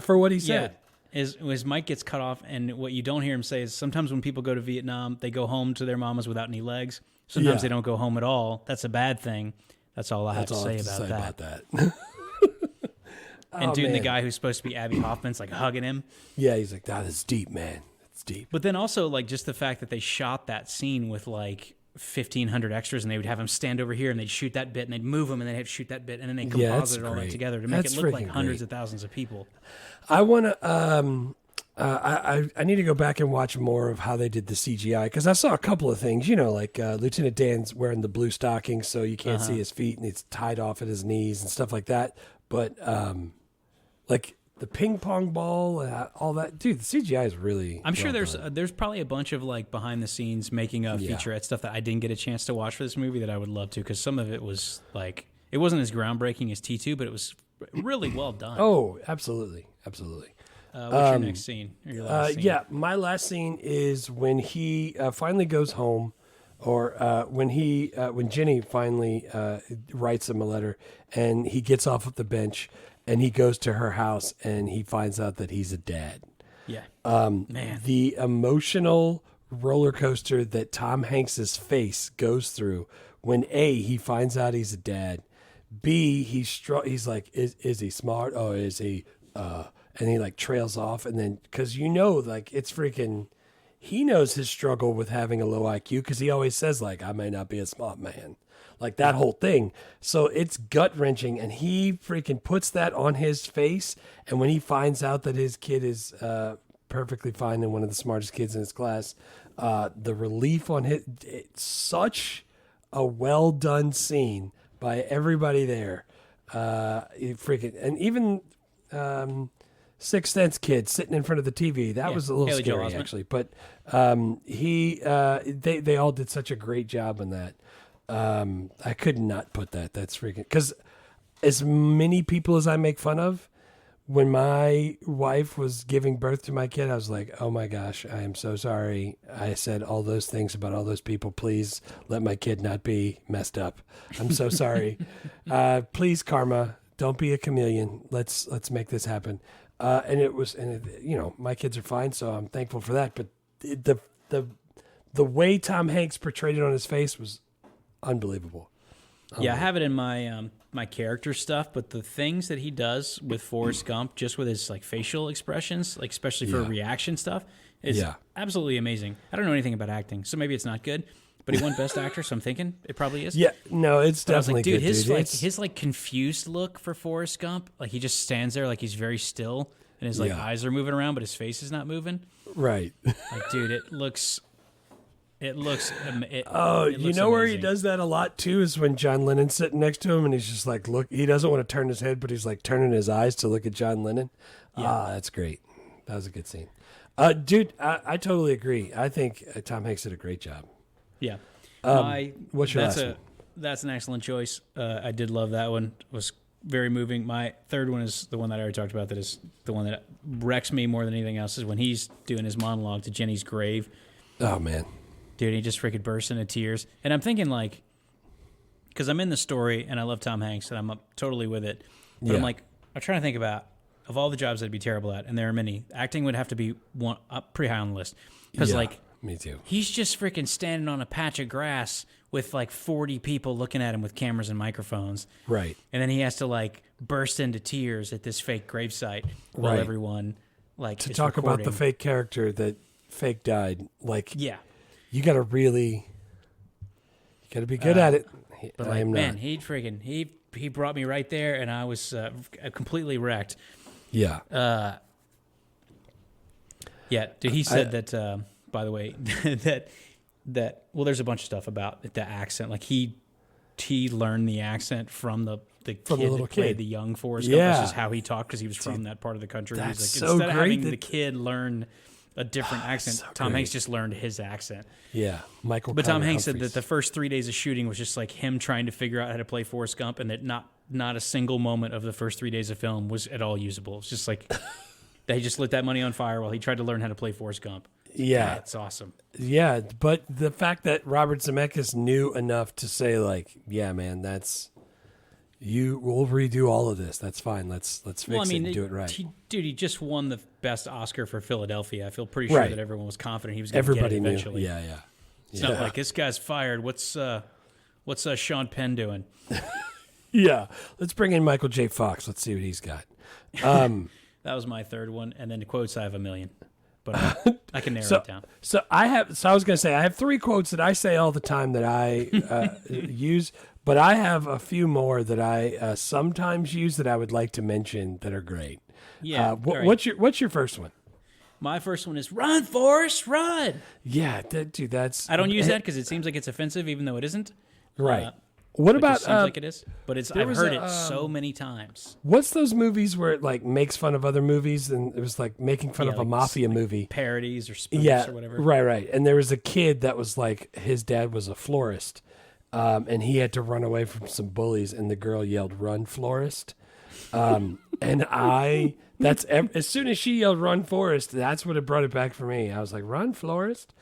For what he said. Yeah. His mic gets cut off, and what you don't hear him say is sometimes when people go to Vietnam, they go home to their mamas without any legs. Sometimes they don't go home at all. That's a bad thing. That's all I have to say about that. And the guy who's supposed to be Abby Hoffman's like hugging him. Yeah, he's like, that is deep, man. It's deep. But then also like just the fact that they shot that scene with like 1,500 extras, and they would have him stand over here, and they'd shoot that bit, and they'd move him, and they'd have to shoot that bit, and then they composited all that together to make it look like hundreds of thousands of people. I want to. I need to go back and watch more of how they did the CGI, because I saw a couple of things. Like Lieutenant Dan's wearing the blue stockings, so you can't see his feet, and it's tied off at his knees and stuff like that. But like the ping pong ball, all that, dude. The CGI is really. I'm sure there's probably a bunch of like behind the scenes making of featurette stuff that I didn't get a chance to watch for this movie that I would love to, because some of it was like it wasn't as groundbreaking as T2, but it was really well done. Oh, absolutely. What's your next scene? Or your last scene? Yeah, my last scene is when he finally goes home, or when Jenny finally writes him a letter, and he gets off of the bench. And he goes to her house, and he finds out that he's a dad. Yeah. Man. The emotional roller coaster that Tom Hanks's face goes through when A, he finds out he's a dad. B, he's like, is he smart? Oh, is he? And he like trails off, and then because like it's freaking, he knows his struggle with having a low IQ because he always says, like, I may not be a smart man. Like that whole thing. So it's gut wrenching, and he freaking puts that on his face. And when he finds out that his kid is perfectly fine and one of the smartest kids in his class, the relief on it's such a well done scene by everybody there. And even Sixth Sense kid sitting in front of the TV. That was a little Haley Joel scary Osment. actually, but they all did such a great job on that. I could not put that. That's freaking, because as many people as I make fun of, when my wife was giving birth to my kid, I was like, oh my gosh, I am so sorry. I said all those things about all those people. Please let my kid not be messed up. I'm so sorry. Please, Karma, don't be a chameleon. Let's make this happen. My kids are fine, so I'm thankful for that. But the way Tom Hanks portrayed it on his face was unbelievable. Yeah, I have it in my my character stuff, but the things that he does with Forrest Gump, just with his like facial expressions, like especially for reaction stuff, is absolutely amazing. I don't know anything about acting, so maybe it's not good. But he won Best Actor, so I'm thinking it probably is. Yeah, no, it's But I was definitely like, dude, good. his like confused look for Forrest Gump, like he just stands there like he's very still, and his like eyes are moving around, but his face is not moving. Right. Like, dude, it looks. You know where he does that a lot too is when John Lennon's sitting next to him and he's just like, look, he doesn't want to turn his head, but he's like turning his eyes to look at John Lennon. Yeah. That's great. That was a good scene. Dude, I totally agree. I think Tom Hanks did a great job. Yeah. What's your last one? That's an excellent choice. I did love that one. It was very moving. My third one is the one that I already talked about. That is the one that wrecks me more than anything else, is when he's doing his monologue to Jenny's grave. Oh, man. Dude, he just freaking bursts into tears. And I'm thinking, like, because I'm in the story and I love Tom Hanks and I'm totally with it. But I'm like, I'm trying to think about, of all the jobs I'd be terrible at, and there are many, acting would have to be one up pretty high on the list. Because, me too. He's just freaking standing on a patch of grass with like 40 people looking at him with cameras and microphones. Right. And then he has to like burst into tears at this fake gravesite while everyone like to is talk recording. about the fake character that fake died. Like, yeah. You got to be good at it. But I like, am man, not. he brought me right there, and I was completely wrecked. Yeah. Yeah, dude. He said that. By the way, that well, there's a bunch of stuff about the accent. Like he learned the accent from the kid little that played kid. the young Forrest Gump. That's just how he talked because he was from that part of the country. That's He's like, so instead of great having that- the kid learn a different accent, so Tom great. Hanks just learned his accent. Yeah. Michael. But Tom Connor Hanks said Humphreys. that the first 3 days of shooting was just like him trying to figure out how to play Forrest Gump, and that not a single moment of the first 3 days of film was at all usable. It's just like they just lit that money on fire while he tried to learn how to play Forrest Gump. Yeah. It's awesome. Yeah, but the fact that Robert Zemeckis knew enough to say, like, yeah, man, we'll redo all of this. That's fine. Let's fix it and do it right. He just won the best Oscar for Philadelphia. I feel pretty sure that everyone was confident he was going to get it eventually. Knew. Yeah. It's not like this guy's fired. What's Sean Penn doing? Yeah. Let's bring in Michael J. Fox. Let's see what he's got. That was my third one, and then the quotes I have a million, but I can narrow it down. So I was going to say I have 3 quotes that I say all the time that I use, but I have a few more that I sometimes use that I would like to mention that are great. Yeah. What's your first one? My first one is "Run, Forrest, run." Yeah, dude, that's. I don't use that because it seems like it's offensive, even though it isn't. Right. What It about? just seems like it is, but I've was heard a, it so many times. What's those movies where it like makes fun of other movies and it was like making fun of a like mafia movie? Parodies or spoofs or whatever. Right. And there was a kid that was like his dad was a florist, and he had to run away from some bullies, and the girl yelled, "Run, Florist!" As soon as she yelled "Run, Forrest," that's what it brought it back for me. I was like, "Run, Florist!"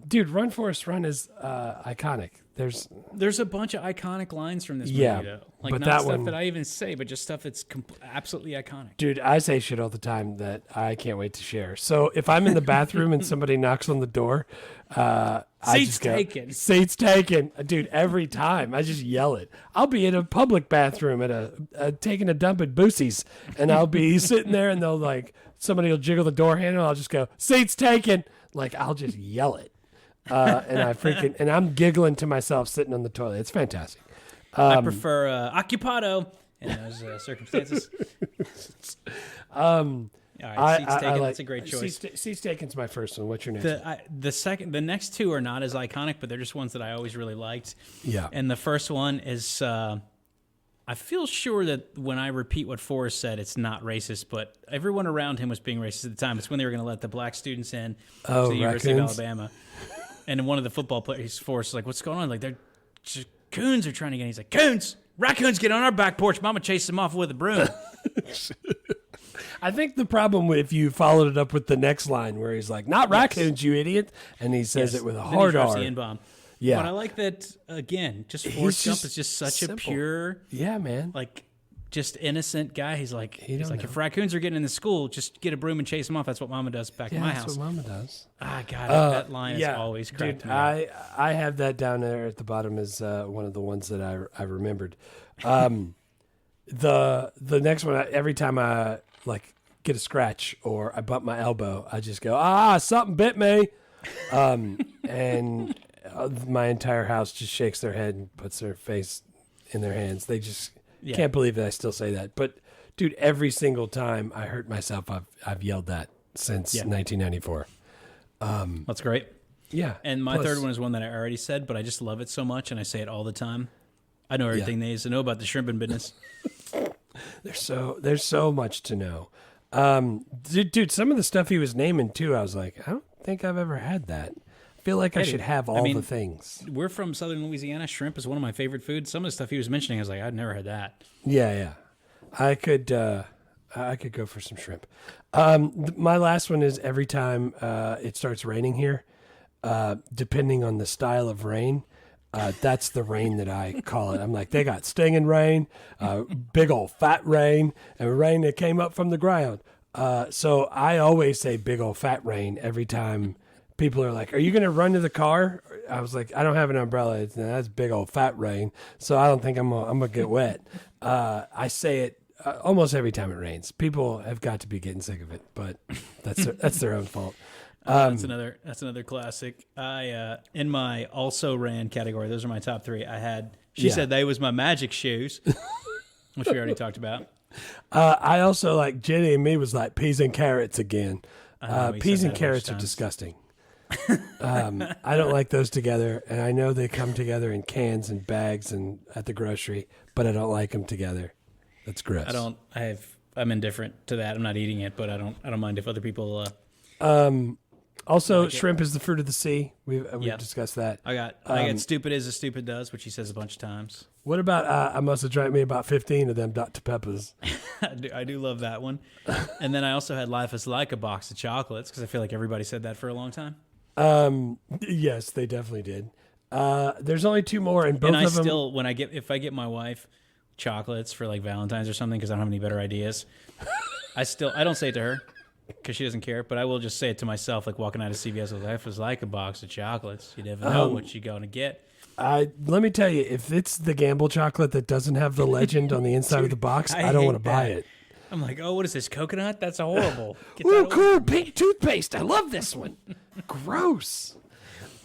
Dude, "Run, Forrest, Run" is iconic. There's a bunch of iconic lines from this movie, though. Like, but not that stuff one, that I even say, but just stuff that's absolutely iconic. Dude, I say shit all the time that I can't wait to share. So if I'm in the bathroom and somebody knocks on the door, I just go, taken. "Seats taken." Dude, every time. I just yell it. I'll be in a public bathroom at taking a dump at Boosie's, and I'll be sitting there and somebody will jiggle the door handle, and I'll just go, "Seats taken." Like I'll just yell it, and I'm giggling to myself sitting on the toilet. It's fantastic. I prefer occupado in those circumstances. All right, seats taken. That's a great choice. Seats taken's my first one. What's your next one? The next two are not as iconic, but they're just ones that I always really liked. Yeah. And the first one is, I feel sure that when I repeat what Forrest said, it's not racist, but everyone around him was being racist at the time. It's when they were going to let the black students in to the University of Alabama. And one of the football players, Forrest, is like, what's going on? Like, coons are trying to get in. He's like, coons! Raccoons get on our back porch. Mama chased them off with a broom. I think the problem if you followed it up with the next line where he's like, not raccoons, you idiot. And he says it with a hard R. The N-bomb. Yeah. But I like that, again, just Forrest Gump is just such simple. A pure, like, just innocent guy. He's like, if raccoons are getting in the school, just get a broom and chase them off. That's what Mama does back at my house. That's what Mama does. Ah, God, that line is always cracked me up. I have that down there at the bottom as one of the ones that I remembered. The next one, every time I get a scratch or I bump my elbow, I just go, something bit me. And my entire house just shakes their head and puts their face in their hands. They just can't believe that I still say that. But dude, every single time I hurt myself, I've yelled that since 1994. That's great. Yeah. And my third one is one that I already said, but I just love it so much and I say it all the time. I know everything there is to know about the shrimping business. There's so much to know. Dude, some of the stuff he was naming too, I was like, I don't think I've ever had that. I feel like I should have all the things. We're from southern Louisiana. Shrimp is one of my favorite foods. Some of the stuff he was mentioning, I was like, I'd never had that. Yeah. I could go for some shrimp. My last one is every time it starts raining here, depending on the style of rain, that's the rain that I call it. I'm like, they got stinging rain, big old fat rain, and rain that came up from the ground. So I always say big old fat rain every time people are like, are you going to run to the car? I was like, I don't have an umbrella. That's big old fat rain. So I don't think I'm going to get wet. I say it almost every time it rains. People have got to be getting sick of it, but that's their own fault. That's another classic. I in my also ran category, those are my top three. I had she said they was my magic shoes, which we already talked about. I also like Jenny and me was like peas and carrots again. Peas and carrots are disgusting. I don't like those together, and I know they come together in cans and bags and at the grocery, but I don't like them together. That's gross. I'm indifferent to that. I'm not eating it, but I don't mind if other people. Also, shrimp is the fruit of the sea. We've discussed that. I got stupid is as stupid does, which he says a bunch of times. What about I must have drank me about 15 of them Dr. Peppers. I do love that one. And then I also had life is like a box of chocolates because I feel like everybody said that for a long time. Yes, they definitely did. There's only two more, and both of them. If I get my wife chocolates for like Valentine's or something because I don't have any better ideas, I don't say it to her because she doesn't care, but I will just say it to myself, like walking out of CVS with life is like a box of chocolates. You never know what you're going to get. Let me tell you, if it's the Gamble chocolate that doesn't have the legend on the inside of the box, I don't want to buy it. I'm like, what is this, coconut? That's horrible. Ooh, cool, pink toothpaste. I love this one. Gross.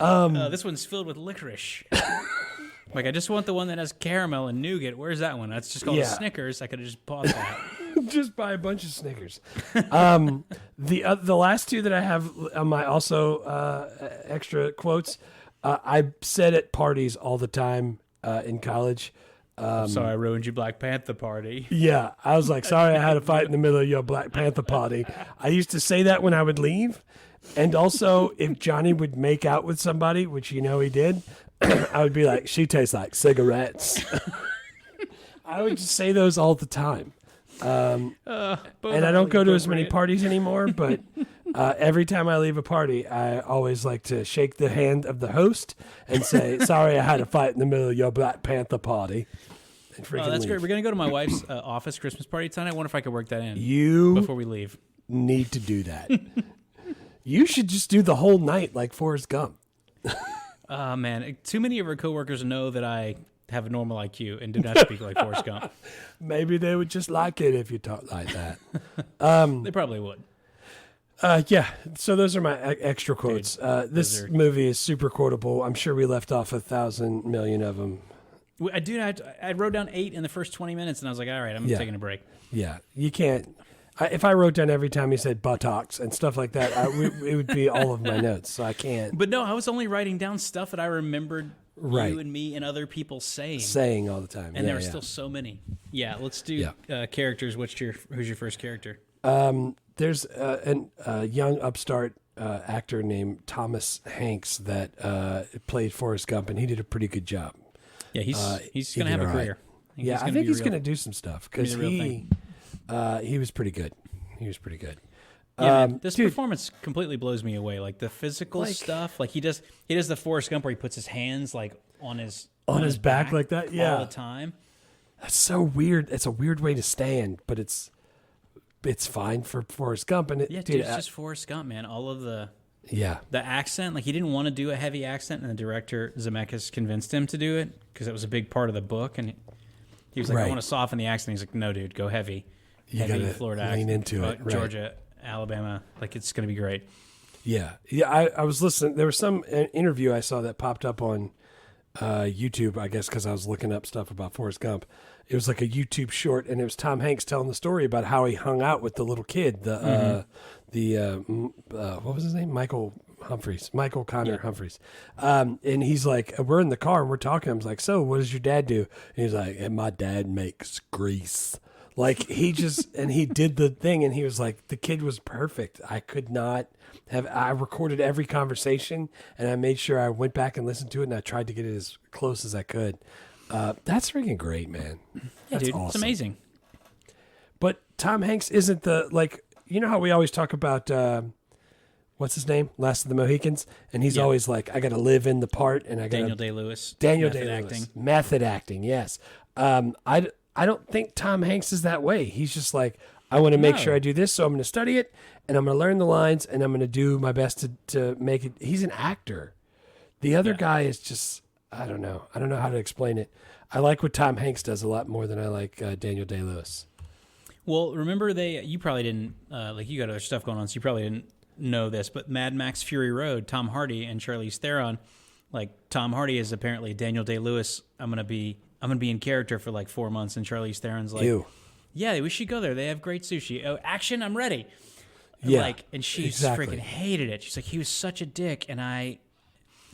This one's filled with licorice. Like, I just want the one that has caramel and nougat. Where's that one? That's just called a Snickers. I could have just bought that. Just buy a bunch of Snickers. The last two that I have on my also extra quotes, I said at parties all the time in college. Sorry, I ruined your Black Panther party. Yeah, I was like, sorry I had a fight in the middle of your Black Panther party. I used to say that when I would leave. And also, if Johnny would make out with somebody, which you know he did, I would be like, she tastes like cigarettes. I would just say those all the time. And I don't go to as many parties anymore, but every time I leave a party, I always like to shake the hand of the host and say, sorry I had a fight in the middle of your Black Panther party. And that's leave. great. We're going to go to my wife's office Christmas party tonight. I wonder if I could work that in before we leave. Need to do that. You should just do the whole night like Forrest Gump. Man, too many of our coworkers know that I have a normal IQ and do not speak like Forrest Gump. Maybe they would just like it if you talk like that. They probably would. Yeah. So those are my extra quotes. This movie is super quotable. I'm sure we left off 1,000 million of them. I wrote down 8 in the first 20 minutes, and I was like, all right, I'm taking a break. Yeah. You can't. If I wrote down every time he said buttocks and stuff like that, it would be all of my notes. So I can't. But no, I was only writing down stuff that I remembered you and me and other people saying all the time. And there were still so many. Yeah, let's do characters. Who's your first character? There's a young upstart actor named Thomas Hanks that played Forrest Gump, and he did a pretty good job. Yeah, he's going to have a career. I think he's going to do some stuff because he was pretty good. He was pretty good. Yeah, man, this performance completely blows me away. Like the physical stuff, like he does the Forrest Gump where he puts his hands like on his back like that, all the time. That's so weird. It's a weird way to stand, but it's fine for Forrest Gump. And it's just Forrest Gump, man. All of the accent, like he didn't want to do a heavy accent, and the director Zemeckis convinced him to do it because it was a big part of the book, and he was like, I want to soften the accent. He's like, no, dude, go heavy. You got to Florida lean accent, into it. Right. Georgia, Alabama, like it's going to be great. Yeah. I was listening. There was some interview I saw that popped up on YouTube, I guess, because I was looking up stuff about Forrest Gump. It was like a YouTube short, and it was Tom Hanks telling the story about how he hung out with the little kid, what was his name? Michael Connor Humphreys. And he's like, we're in the car and we're talking. I'm like, so what does your dad do? And he's like, and my dad makes grease. Like he just, and he did the thing, and he was like, the kid was perfect. I recorded every conversation, and I made sure I went back and listened to it, and I tried to get it as close as I could. That's freaking great, man. Yeah, dude, awesome. It's amazing. But Tom Hanks isn't you know how we always talk about, what's his name? Last of the Mohicans. And he's always like, I got to live in the part, and I got Daniel Day-Lewis. Method acting, yes. I don't think Tom Hanks is that way. He's just like, I want to make sure I do this, so I'm going to study it, and I'm going to learn the lines, and I'm going to do my best to make it. He's an actor. The other guy is just, I don't know. I don't know how to explain it. I like what Tom Hanks does a lot more than I like Daniel Day-Lewis. Well, remember you probably didn't, you got other stuff going on, so you probably didn't know this, but Mad Max Fury Road, Tom Hardy and Charlize Theron, like Tom Hardy is apparently Daniel Day-Lewis. I'm gonna be in character for like 4 months, and Charlize Theron's like, ew. Yeah, we should go there. They have great sushi. Oh, action! I'm ready. Yeah, and she freaking hated it. She's like, he was such a dick, and I.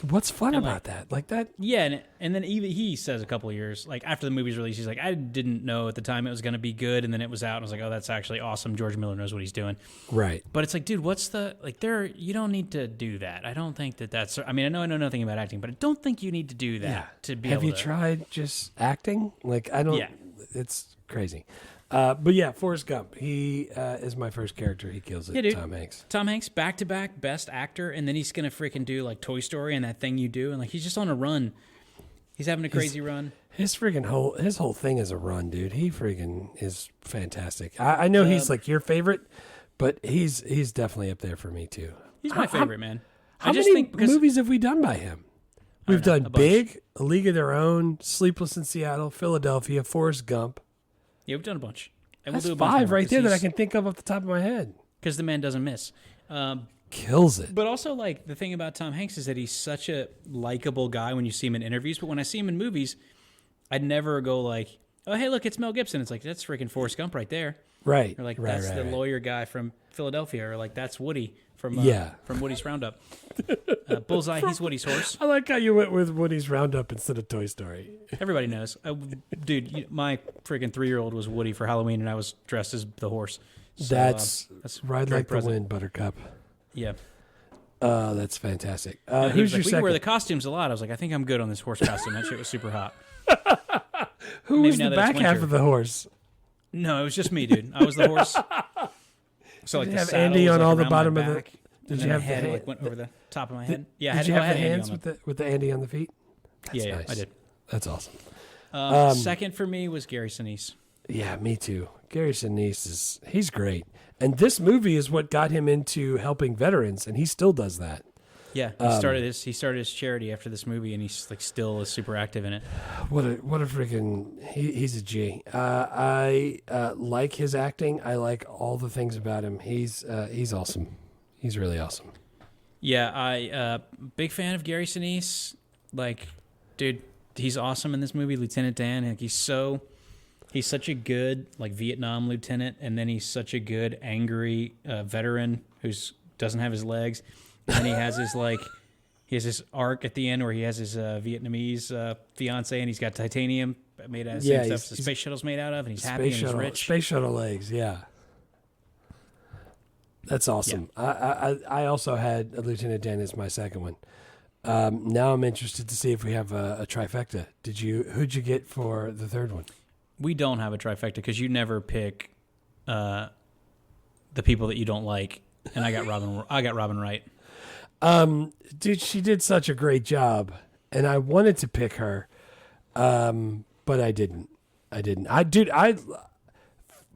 What's fun about that? Like that? Yeah, and then even he says a couple of years, like after the movie's released, he's like, I didn't know at the time it was going to be good, and then it was out, and I was like, oh, that's actually awesome. George Miller knows what he's doing. Right. But it's like, dude, you don't need to do that. I don't think that's, I mean, I know nothing about acting, but I don't think you need to do that to be able to. Have you tried just acting? Like, I don't, it's crazy. But yeah, Forrest Gump. He is my first character. He kills it. Yeah, dude. Tom Hanks. Tom Hanks, back-to-back best actor, and then he's gonna freaking do like Toy Story and That Thing You Do, and like he's just on a run. He's having a crazy run. His whole thing is a run, dude. He freaking is fantastic. I know he's like your favorite, but he's definitely up there for me too. He's my favorite, man. How many movies have we done by him? We've done Big, A League of Their Own, Sleepless in Seattle, Philadelphia, Forrest Gump. Yeah, we've done a bunch. And That's we'll do a bunch 5 more right there that I can think of off the top of my head. Because the man doesn't miss. Kills it. But also, like, the thing about Tom Hanks is that he's such a likable guy when you see him in interviews. But when I see him in movies, I'd never go like, oh, hey, look, it's Mel Gibson. It's like, that's freaking Forrest Gump right there. Right. Or like, that's the lawyer guy from Philadelphia. Or like, that's Woody from Woody's Roundup. Bullseye, he's Woody's horse. I like how you went with Woody's Roundup instead of Toy Story. Everybody knows. Dude, my freaking 3-year-old was Woody for Halloween, and I was dressed as the horse. So, that's Ride Like the Wind, Buttercup. Yeah. That's fantastic. Who's your second? We wear the costumes a lot. I was like, I think I'm good on this horse costume. That shit was super hot. Who was the back half of the horse? No, it was just me, dude. I was the horse. So like, did you have Andy on all the bottom of the? Did you have the head? Like went over the top of my head. Yeah. Did you have the hands with the Andy on the feet? That's yeah, nice. I did. That's awesome. Second for me was Gary Sinise. Yeah, me too. Gary Sinise he's great, and this movie is what got him into helping veterans, and he still does that. Yeah, he started his charity after this movie, and he's like still is super active in it. What a freaking he's a G. I like his acting. I like all the things about him. He's awesome. He's really awesome. Yeah, I big fan of Gary Sinise. Like, dude, he's awesome in this movie, Lieutenant Dan. Like, he's such a good like Vietnam lieutenant, and then he's such a good angry veteran who doesn't have his legs, and he has his arc at the end where he has his Vietnamese fiance, and he's got titanium made out of the same stuff the space shuttle's made out of, and he's happy and he's rich. Space shuttle legs, yeah. That's awesome. Yeah. I also had Lieutenant Dan as my second one. Now I'm interested to see if we have a trifecta. Who'd you get for the third one? We don't have a trifecta because you never pick the people that you don't like, and I got Robin Wright. Dude, she did such a great job, and I wanted to pick her, but I didn't.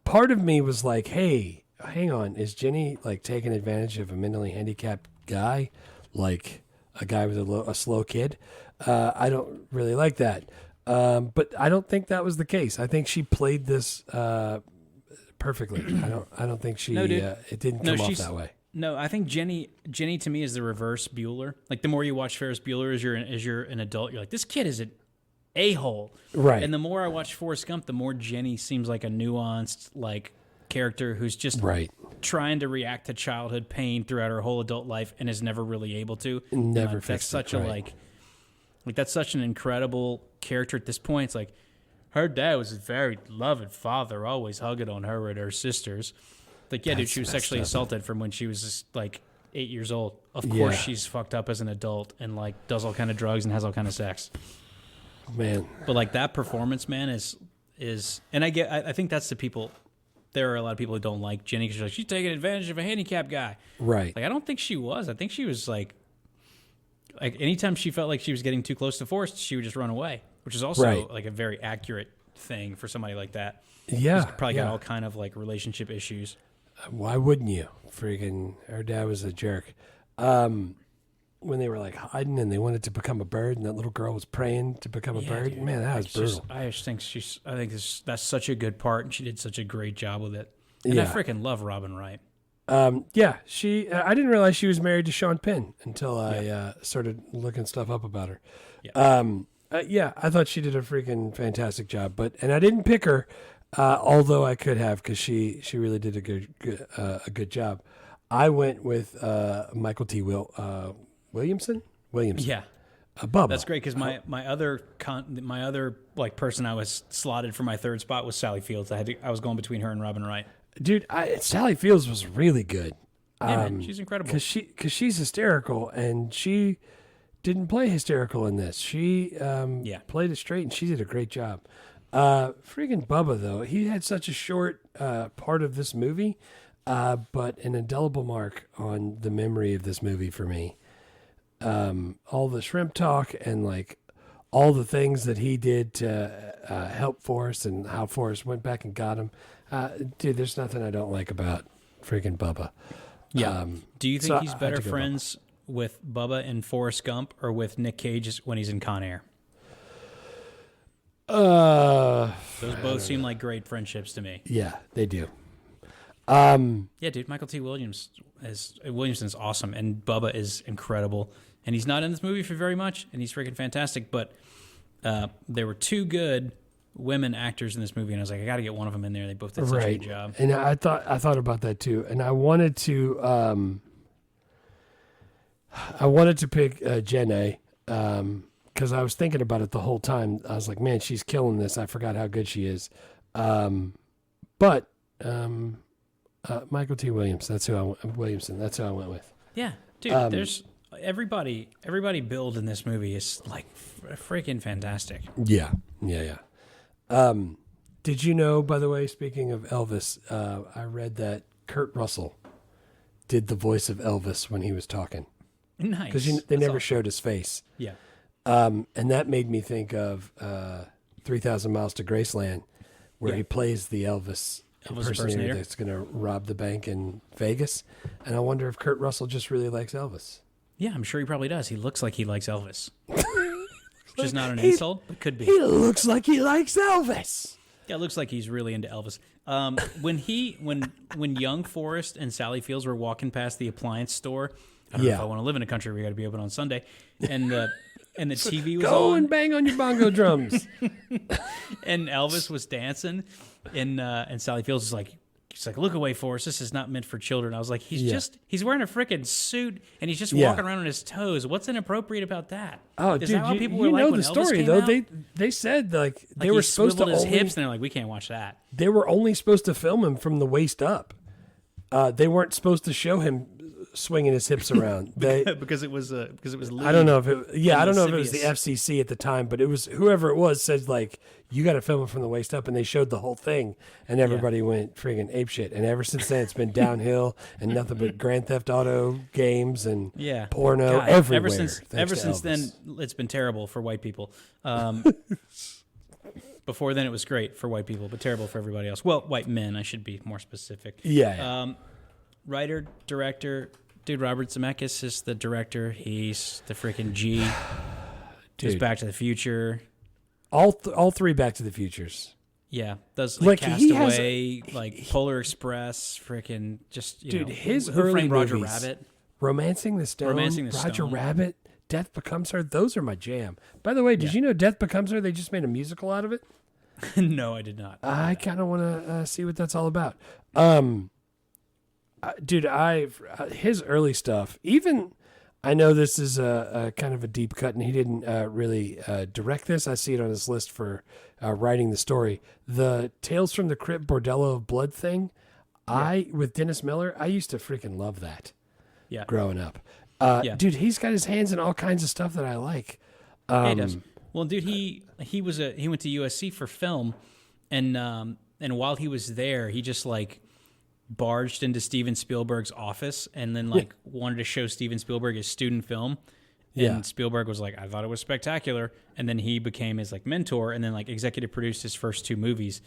Part of me was like, hey, hang on, is Jenny like taking advantage of a mentally handicapped guy, like a guy with a slow kid? I don't really like that. But I don't think that was the case. I think she played this perfectly. I don't think she it didn't come off that way. No, I think Jenny to me is the reverse Bueller. Like, the more you watch Ferris Bueller as you're an adult, you're like, this kid is an a-hole. Right. And the more I watch Forrest Gump, the more Jenny seems like a nuanced like character who's just trying to react to childhood pain throughout her whole adult life and is never really able to. Never. That's such that's such an incredible character at this point. It's like, her dad was a very loving father, always hugging on her and her sisters. Like, yeah, dude, she was sexually assaulted from when she was just, like 8 years old. Of course, she's fucked up as an adult and like does all kind of drugs and has all kind of sex. Man, but like that performance, man, is, and I think that's the people. There are a lot of people who don't like Jenny because she's taking advantage of a handicapped guy. Right. Like, I don't think she was. I think she was like anytime she felt like she was getting too close to Forrest, she would just run away, which is also like a very accurate thing for somebody like that. Yeah. She's probably got all kind of like relationship issues. Why wouldn't you? Freaking, her dad was a jerk. When they were like hiding and they wanted to become a bird, and that little girl was praying to become a bird. Dude, man, that was brutal. I just think that's such a good part, and she did such a great job with it. And I freaking love Robin Wright. She. I didn't realize she was married to Sean Penn until I started looking stuff up about her. Yeah. I thought she did a freaking fantastic job, and I didn't pick her, although I could have, because she really did a good job. I went with Michael T. Williamson. Yeah. Bubba. That's great because my other like person I was slotted for my third spot was Sally Fields. I was going between her and Robin Wright. Dude, Sally Fields was really good. Yeah, man, she's incredible. Because she's hysterical, and she didn't play hysterical in this. She played it straight, and she did a great job. Freaking Bubba, though, he had such a short part of this movie, but an indelible mark on the memory of this movie for me. All the shrimp talk and like all the things that he did to help Forrest, and how Forrest went back and got him. Dude, there's nothing I don't like about freaking Bubba. Yeah. Do you think he's better friends with Bubba in Forrest Gump or with Nick Cage when he's in Con Air? Those both seem like great friendships to me. Yeah, they do. Yeah, dude, Michael T. Williamson's awesome, and Bubba is incredible. And he's not in this movie for very much, and he's freaking fantastic. But there were two good women actors in this movie, and I was like, I got to get one of them in there. They both did such a good job. And I thought about that too, and I wanted to pick Jenna, because I was thinking about it the whole time. I was like, man, she's killing this. I forgot how good she is. But Michael T. Williamson. That's who I went with. Yeah, dude. There's everybody billed in this movie is like freaking fantastic. Yeah. Did you know, by the way, speaking of Elvis, I read that Kurt Russell did the voice of Elvis when he was talking. Nice. Because they never showed his face. Yeah. And that made me think of 3,000 Miles to Graceland, where he plays the Elvis impersonator that's going to rob the bank in Vegas. And I wonder if Kurt Russell just really likes Elvis. Yeah, I'm sure he probably does. He looks like he likes Elvis. Which is not an insult, but could be. He looks like he likes Elvis. Yeah, it looks like he's really into Elvis. When young Forrest and Sally Fields were walking past the appliance store, I don't know if I want to live in a country where you got to be open on Sunday, and the TV was Go on, and bang on your bongo drums. and Elvis was dancing, and Sally Fields was like. She's like, look away, Forrest. This is not meant for children. I was like, he's wearing a freaking suit and he's just walking around on his toes. What's inappropriate about that? Oh, is dude, that how people were you like know when the Elvis story came though. out? They said like they he were supposed to swiveled his only, hips, and they're like, we can't watch that. They were only supposed to film him from the waist up. They weren't supposed to show him swinging his hips around. because it was I don't know if it. I don't know if it was the lascivious. FCC at the time, but it was whoever it was said like you got to film it from the waist up, and they showed the whole thing, and everybody went friggin' apeshit. And ever since then, it's been downhill and nothing but Grand Theft Auto games and porno God, everywhere. Ever since then, it's been terrible for white people. Before then, it was great for white people, but terrible for everybody else. Well, white men, I should be more specific. Yeah. Writer, director, dude, Robert Zemeckis is the director. He's the freaking G. Does Back to the Future. All three Back to the Futures. Yeah, does Like, he Castaway, Polar Express, freaking just dude. know, His Who early Framed Roger movies, Rabbit. Romancing the Stone, Roger Stone. Rabbit, Death Becomes Her. Those are my jam. By the way, did you know Death Becomes Her? They just made a musical out of it. No, I did not. I kind of want to see what that's all about. Dude, his early stuff. Even I know this is a kind of a deep cut, and he didn't really direct this. I see it on his list for writing the story. The Tales from the Crypt Bordello of Blood thing. With Dennis Miller, I used to freaking love that. Yeah, growing up. Dude, he's got his hands in all kinds of stuff that I like. He does. Well, dude, he went to USC for film, and while he was there, he just like barged into Steven Spielberg's office and then wanted to show Steven Spielberg his student film. And Spielberg was like, I thought it was spectacular. And then he became his like mentor and then like executive produced his first two movies.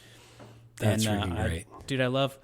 That's freaking great. Dude, I love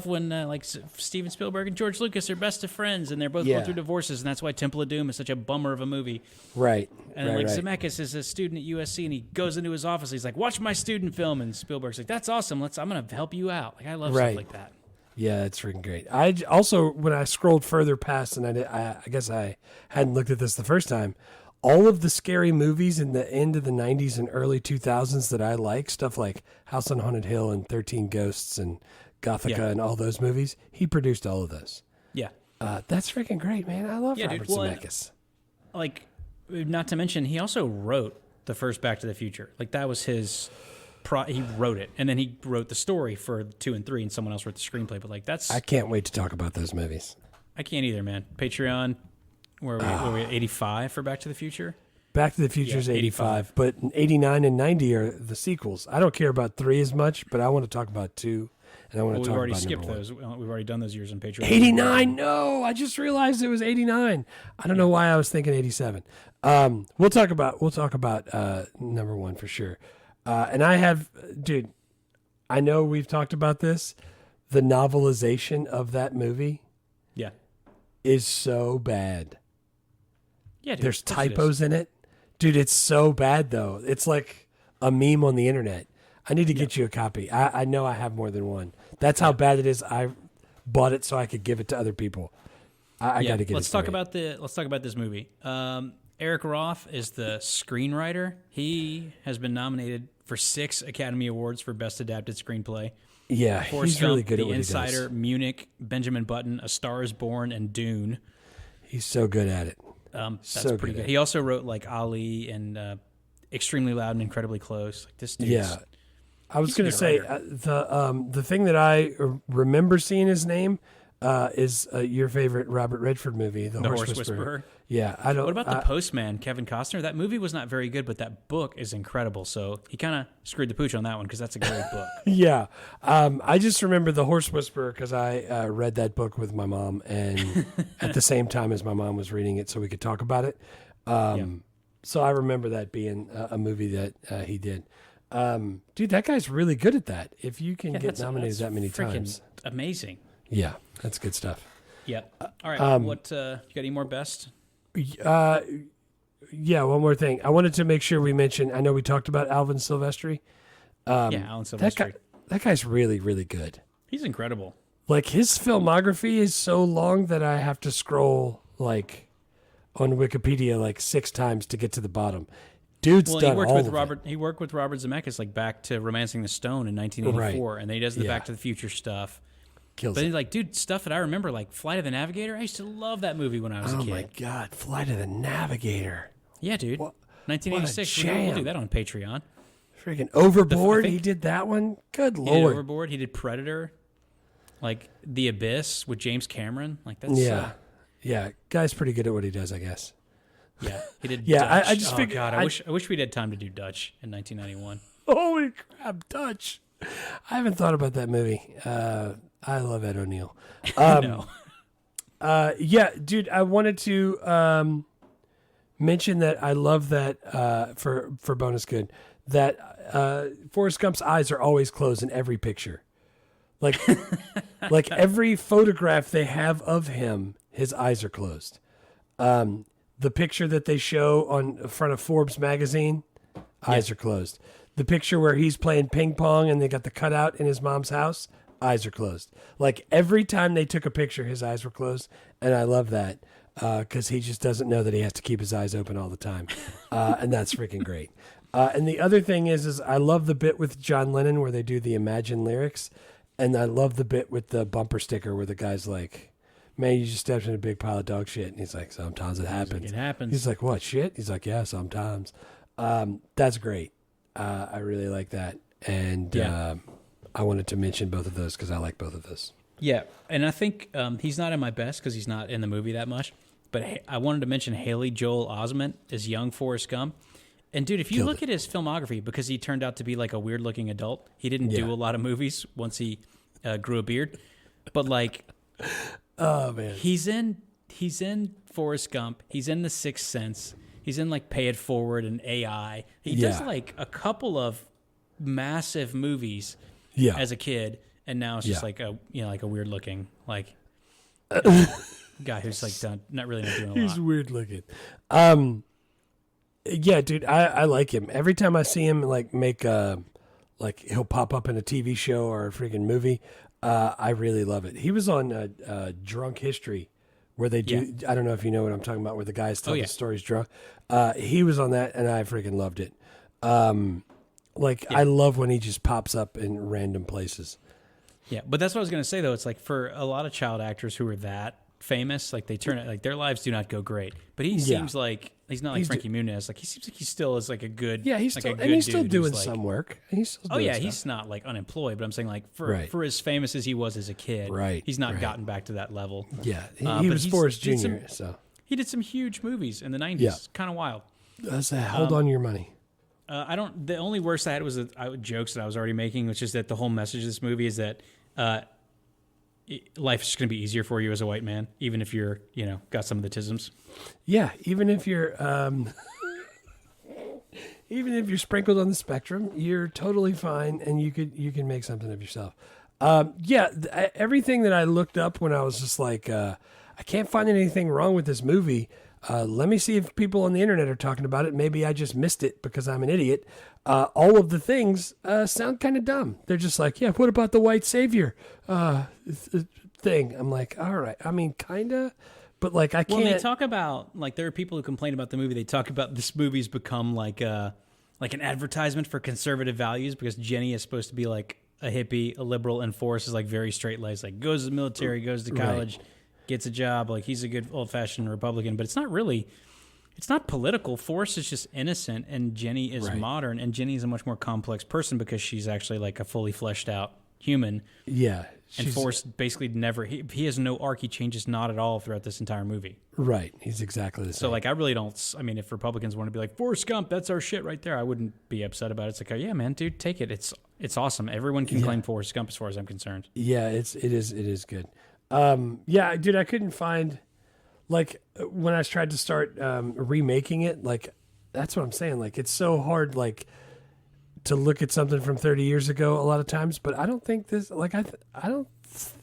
when Steven Spielberg and George Lucas are best of friends and they're both going through divorces, and that's why Temple of Doom is such a bummer of a movie. Right. And Zemeckis is a student at USC, and he goes into his office. He's like, "Watch my student film," and Spielberg's like, "That's awesome. I'm going to help you out." Like, I love stuff like that. Yeah, it's freaking great. I also, when I scrolled further past, and I guess I hadn't looked at this the first time, all of the scary movies in the end of the 90s and early 2000s that I like, stuff like House on Haunted Hill and 13 Ghosts and Gothica and all those movies, he produced all of those. Yeah. That's freaking great, man. I love Robert Zemeckis. Like, not to mention, he also wrote the first Back to the Future. Like, that was his... he wrote it, and then he wrote the story for 2 and 3, and someone else wrote the screenplay. But like, that's... I can't wait to talk about those movies. I can't either, man. Patreon... Where are we at 85 for Back to the Future? Back to the Future is 85, but 89 and 90 are the sequels. I don't care about 3 as much, but I want to talk about 2, and I want to talk about We've already skipped those. We've already done those years on Patreon. 89? No, I just realized it was 89. I don't know why I was thinking 87. We'll talk about number 1 for sure. And I have, dude, I know we've talked about this. The novelization of that movie is so bad. Yeah, dude, there's typos in it. Dude, it's so bad, though. It's like a meme on the internet. I need to get you a copy. I know I have more than one. That's how bad it is. I bought it so I could give it to other people. I got to get it. Let's talk about this movie. Eric Roth is the screenwriter. He has been nominated for 6 Academy Awards for Best Adapted Screenplay. Yeah, Forrest he's really Gump, good at The what Insider, he does. Munich, Benjamin Button, A Star is Born, and Dune. He's so good at it. That's so pretty good. He also wrote like Ali and Extremely Loud and Incredibly Close. Like, this dude. Yeah, I was going to say the thing that I remember seeing his name is your favorite Robert Redford movie, The Horse Whisperer. Yeah, I don't. What about The Postman, Kevin Costner? That movie was not very good, but that book is incredible. So he kind of screwed the pooch on that one because that's a great book. Yeah, I just remember The Horse Whisperer because I read that book with my mom, and at the same time as my mom was reading it, so we could talk about it. So I remember that being a movie that he did. Dude, that guy's really good at that. If you can get nominated that many times, amazing. Yeah, that's good stuff. Yep. All right. What you got? Any more best? Yeah, one more thing. I wanted to make sure we mentioned, I know we talked about Alvin Silvestri. Alan Silvestri. That guy's really, really good. He's incredible. Like, his filmography is so long that I have to scroll, like, on Wikipedia, like, 6 times to get to the bottom. Dude's done all of it. He worked with Robert Zemeckis, like, back to Romancing the Stone in 1984, Right. and then he does the Back to the Future stuff. Kills But it. he's like, dude, stuff that I remember, like Flight of the Navigator. I used to love that movie when I was a kid. Oh, my God. Flight of the Navigator. Yeah, dude. What- 1986. what a We'll jam. do that on Patreon. Freaking Overboard. I think- He did that one. Good He did Lord. Overboard. He did Predator. Like, The Abyss with James Cameron. Like, that's... Yeah. Yeah. Guy's pretty good at what he does, I guess. Yeah, he did Yeah, Dutch. I just oh, figured- God, I wish we'd had time to do Dutch in 1991. Holy crap, Dutch. I haven't thought about that movie. I love Ed O'Neill. No. Yeah, dude, I wanted to mention that I love that for bonus good that Forrest Gump's eyes are always closed in every picture. Like like every photograph they have of him, his eyes are closed. The picture that they show on front of Forbes magazine, eyes are closed. The picture where he's playing ping pong and they got the cutout in his mom's house, eyes are closed. Like every time they took a picture, his eyes were closed. And I love that because he just doesn't know that he has to keep his eyes open all the time. And that's freaking great. And the other thing is I love the bit with John Lennon where they do the Imagine lyrics. And I love the bit with the bumper sticker where the guy's like, man, you just stepped in a big pile of dog shit. And he's like, sometimes it happens. It happens. He's like, what, shit? He's like, yeah, sometimes. That's great. I really like that. And I wanted to mention both of those because I like both of those. Yeah, and I think he's not in my best because he's not in the movie that much. But I wanted to mention Haley Joel Osment as young Forrest Gump. And dude, if you look at his filmography, because he turned out to be like a weird-looking adult, he didn't do a lot of movies once he grew a beard. But like, Oh man, he's in Forrest Gump. He's in The Sixth Sense. He's in like Pay It Forward and AI. He does like a couple of massive movies as a kid, and now it's just like a like a weird looking like guy who's like not really doing a lot. He's weird looking. Yeah, dude, I like him. Every time I see him like make like he'll pop up in a TV show or a freaking movie, I really love it. He was on Drunk History where they do I don't know if you know what I'm talking about, where the guys tell the stories drunk. He was on that and I freaking loved it. I love when he just pops up in random places. Yeah, but that's what I was going to say, though. It's like for a lot of child actors who are that famous, like they turn it, like their lives do not go great. But he seems like he's not like Frankie Muniz. Like he seems like he still is like a good he's like still, a good and he's still dude doing who's, like, some work. He's still doing stuff. He's not like unemployed, but I'm saying like for as famous as he was as a kid, he's not gotten back to that level. Yeah, he was Forrest Jr. So he did some huge movies in the 90s. Yeah. Kind of wild. That's a hold on your money. The only worst I had was jokes that I was already making, which is that the whole message of this movie is that life is just going to be easier for you as a white man, even if you're, got some of the tisms. Yeah, even if you're sprinkled on the spectrum, you're totally fine, and you can make something of yourself. Everything that I looked up when I was just like, I can't find anything wrong with this movie. Let me see if people on the internet are talking about it. Maybe I just missed it because I'm an idiot. All of the things sound kind of dumb. They're just like, yeah, what about the white savior thing? I'm like, all right. I mean, kind of, but like I can't. Well, they talk about, like, there are people who complain about the movie. They talk about this movie's become like an advertisement for conservative values because Jenny is supposed to be like a hippie, a liberal, and Forrest is like very straight-laced. Like goes to the military, goes to college. Right. Gets a job, like he's a good old-fashioned Republican, but it's not political. Forrest is just innocent, and Jenny is modern, and Jenny is a much more complex person because she's actually like a fully fleshed out human. Yeah. And Forrest basically never, he has no arc, he changes not at all throughout this entire movie. Right, he's exactly the same. So like I really don't, I mean if Republicans want to be like, Forrest Gump, that's our shit right there, I wouldn't be upset about it. It's like, oh yeah man, dude, take it. It's awesome. Everyone can claim Forrest Gump as far as I'm concerned. Yeah, it is good. Dude, I couldn't find, like, when I tried to start remaking it, like, that's what I'm saying. Like, it's so hard, like, to look at something from 30 years ago a lot of times, but I don't think this, like, I don't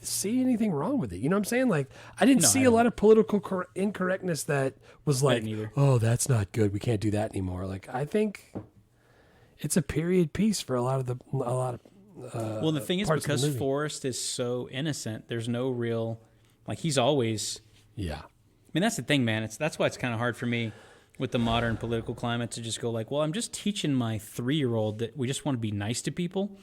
see anything wrong with it. You know what I'm saying? Like, I didn't see a lot of political incorrectness that was like, oh, that's not good. We can't do that anymore. Like, I think it's a period piece for a lot of well, the thing is, parts of the because movie. Forrest is so innocent, there's no real, like, he's always. Yeah. I mean, that's the thing, man. That's why it's kind of hard for me with the modern political climate to just go like, well, I'm just teaching my 3-year-old that we just want to be nice to people.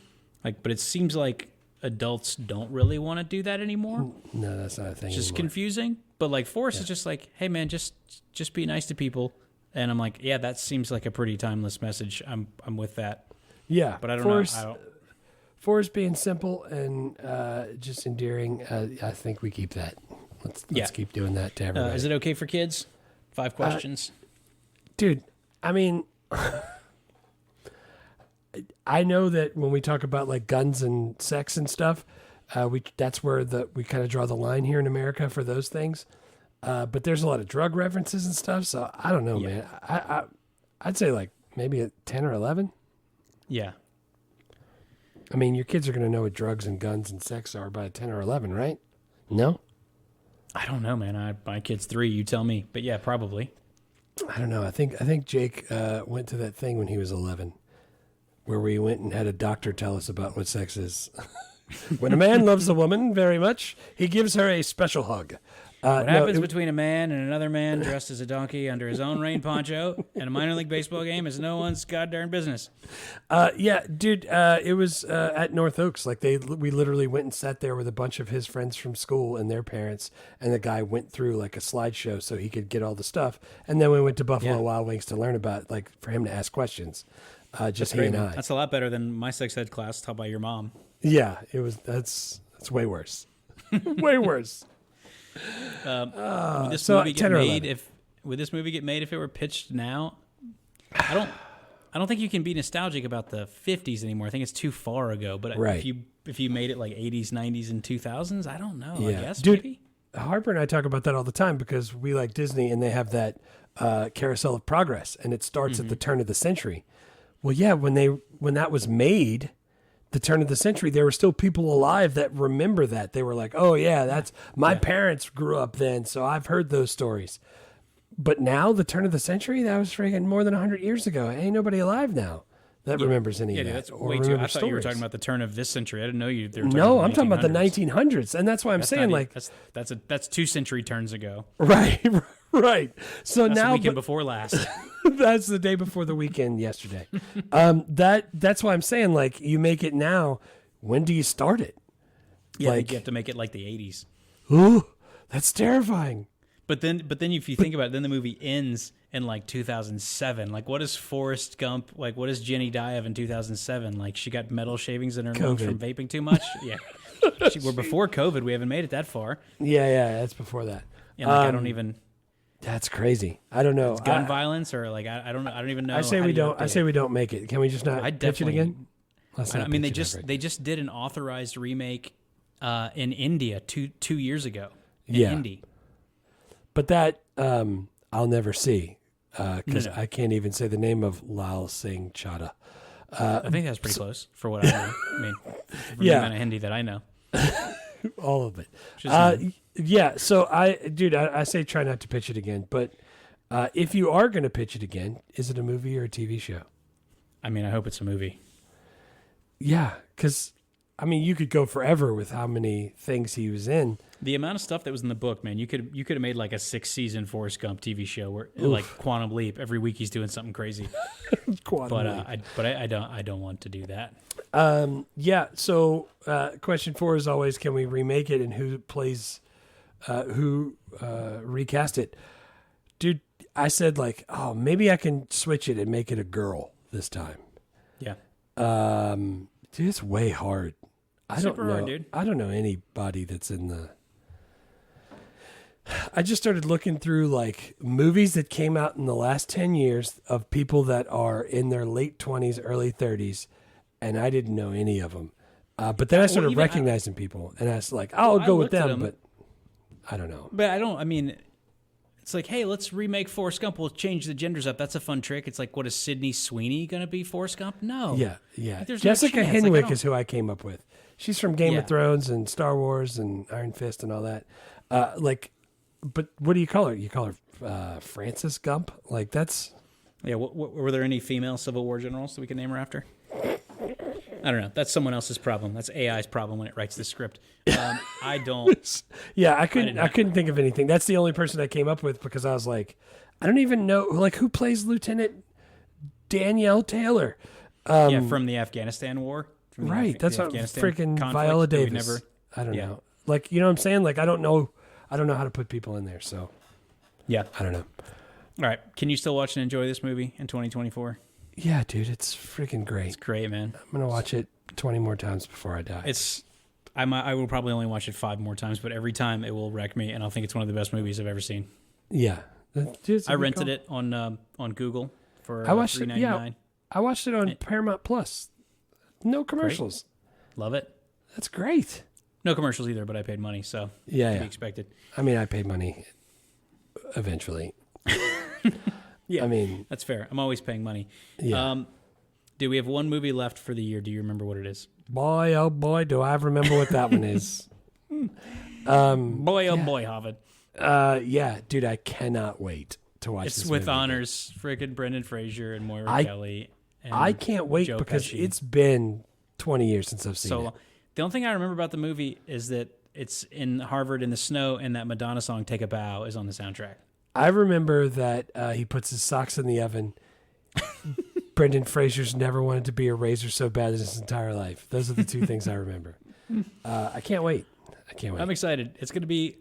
Like, but it seems like adults don't really want to do that anymore. No, that's not a thing. It's just anymore. confusing. But like Forrest is just like, hey man, just be nice to people. And I'm like, yeah, that seems like a pretty timeless message. I'm with that. Yeah, But I don't Forrest, know. Forrest being simple and just endearing. I think we keep that. Let's keep doing that to everybody. Is it okay for kids? 5 questions. Dude, I mean, I know that when we talk about like guns and sex and stuff, that's where we kind of draw the line here in America for those things. But there's a lot of drug references and stuff, so I don't know, man. I'd say like maybe a 10 or 11. Yeah. I mean, your kids are going to know what drugs and guns and sex are by 10 or 11, right? No? I don't know, man. My kid's 3. You tell me. But yeah, probably. I don't know. I think Jake went to that thing when he was 11, where we went and had a doctor tell us about what sex is. When a man loves a woman very much, he gives her a special hug. What happens between a man and another man dressed as a donkey under his own rain poncho in a minor league baseball game is no one's goddamn business. Yeah, dude, it was at North Oaks. Like we literally went and sat there with a bunch of his friends from school and their parents, and the guy went through like a slideshow so he could get all the stuff. And then we went to Buffalo Wild Wings to learn about, like, for him to ask questions. Just he and I. That's a lot better than my sex ed class taught by your mom. Yeah, it was. That's way worse. Way worse. Would this so movie get 10 or made 11. would this movie get made if it were pitched now? I don't think you can be nostalgic about the 50s anymore. I think it's too far ago. But Right. if you made it like 80s, 90s, and 2000s, I don't know. I guess, dude. maybe? Harper and I talk about that all the time because we like Disney and they have that Carousel of Progress, and it starts at the turn of the century. Well, yeah, when that was made, the turn of the century, there were still people alive that remember that. They were like, "Oh yeah, that's my parents grew up then, so I've heard those stories." But now, the turn of the century, that was freaking more than 100 years ago. Ain't nobody alive now that remembers any of that. That's or way too. I remembers thought you were stories. talking about the turn of this century. I didn't know you. They were talking No, about I'm talking about the 1900s. 1900s, and that's why I'm That's saying, not like, that's 2 century turns ago. right, right. So That's now, the weekend before last. that's the day before the weekend yesterday. That's why I'm saying, like, you make it now. When do you start it? Yeah, I Like- think you have to make it like the 80s. Ooh, that's terrifying. But then if you think about it, then the movie ends in like 2007. Like, what is Forrest Gump? Like, what does Jenny die of in 2007? Like, she got metal shavings in her lungs COVID. from vaping too much. Yeah, we're before COVID. We haven't made it that far. Yeah, that's before that. And like, I don't even That's crazy. I don't know. gun violence or like I don't even know. I say how we do you don't. I update say it. we don't make it. Can we just not I pitch it definitely. again? Let's not I mean, pitch it ever they again. just did an authorized remake in India two years ago. In Yeah. Indy. But that I'll never see because No. I can't even say the name of Lal Singh Chadha. I think that's pretty close for what I know. I mean, from the Yeah. amount of Hindi that I know. All of it. Just Yeah. So I say try not to pitch it again. But if you are going to pitch it again, is it a movie or a TV show? I mean, I hope it's a movie. Yeah, because I mean, you could go forever with how many things he was in. The amount of stuff that was in the book, man, you could have made like a 6-season Forrest Gump TV show where like Quantum Leap. Every week he's doing something crazy. I don't want to do that. Yeah. So, question 4 is always, can we remake it, and who recast it? Dude, I said like, oh, maybe I can switch it and make it a girl this time. Yeah. Dude, it's way hard. I don't Super know. hard, dude. I don't know anybody that's in the. I just started looking through like movies that came out in the last 10 years of people that are in their late 20s, early 30s, and I didn't know any of them. But then I started even recognizing people, and I was like, I'll go with looked at them, 'em. but I don't know. But I mean, it's like, hey, let's remake Forrest Gump. We'll change the genders up. That's a fun trick. It's like, what is Sydney Sweeney going to be Forrest Gump? No. Yeah. Like, there's no Jessica chance. Like, I Henwick don't- is who I came up with. She's from Game Yeah. of Thrones and Star Wars and Iron Fist and all that. But what do you call her? You call her Frances Gump? Like, that's... Yeah, were there any female Civil War generals that we can name her after? I don't know. That's someone else's problem. That's AI's problem when it writes the script. I don't. Yeah, I couldn't think of anything. That's the only person I came up with because I was like, I don't even know like who plays Lieutenant Danielle Taylor. From the Afghanistan War. Right, that's what freaking conflict Viola that we Davis. I don't know. Like, you know what I'm saying? Like, I don't know how to put people in there. So, yeah, I don't know. All right, can you still watch and enjoy this movie in 2024? Yeah, dude, it's freaking great. It's great, man. I'm gonna watch it 20 more times before I die. I will probably only watch it 5 more times, but every time it will wreck me, and I'll think it's one of the best movies I've ever seen. Yeah, I rented it on Google for $3.99. Yeah, I watched it on Paramount Plus. No commercials. Great. Love it. That's great. No commercials either, but I paid money, so to be expected. I mean, I paid money eventually. Yeah, I mean, that's fair. I'm always paying money. Yeah. Do we have one movie left for the year? Do you remember what it is? Boy, oh boy, do I remember what that one is. Boy, oh boy, Hovid. Yeah, dude, I cannot wait to watch this movie. It's with honors, freaking Brendan Fraser and Moira Kelly. And I can't wait Joe because Pesci. it's been 20 years since I've seen it. The only thing I remember about the movie is that it's in Harvard in the snow, and that Madonna song "Take a Bow" is on the soundtrack. I remember that he puts his socks in the oven. Brendan Fraser's never wanted to be a razor so bad in his entire life. Those are the 2 things I remember. I can't wait. I'm excited. It's gonna be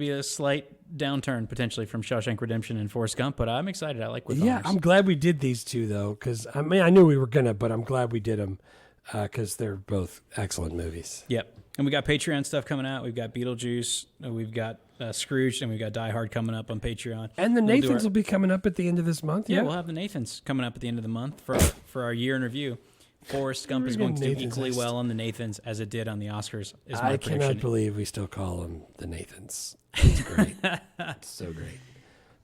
a slight downturn potentially from Shawshank Redemption and Forrest Gump, but I'm excited. I like with honors. I'm glad we did these 2 though, because I mean I knew we were gonna, but I'm glad we did them because they're both excellent movies. Yep. And we got Patreon stuff coming out. We've got Beetlejuice. We've got Scrooge, and we've got Die Hard coming up on Patreon. And the Nathans will be coming up at the end of this month. Yeah, we'll have the Nathans coming up at the end of the month for our year in review. Forrest Gump is going to do equally well on the Nathans as it did on the Oscars. Is my prediction. Cannot believe we still call them the Nathans. It's great. It's so great.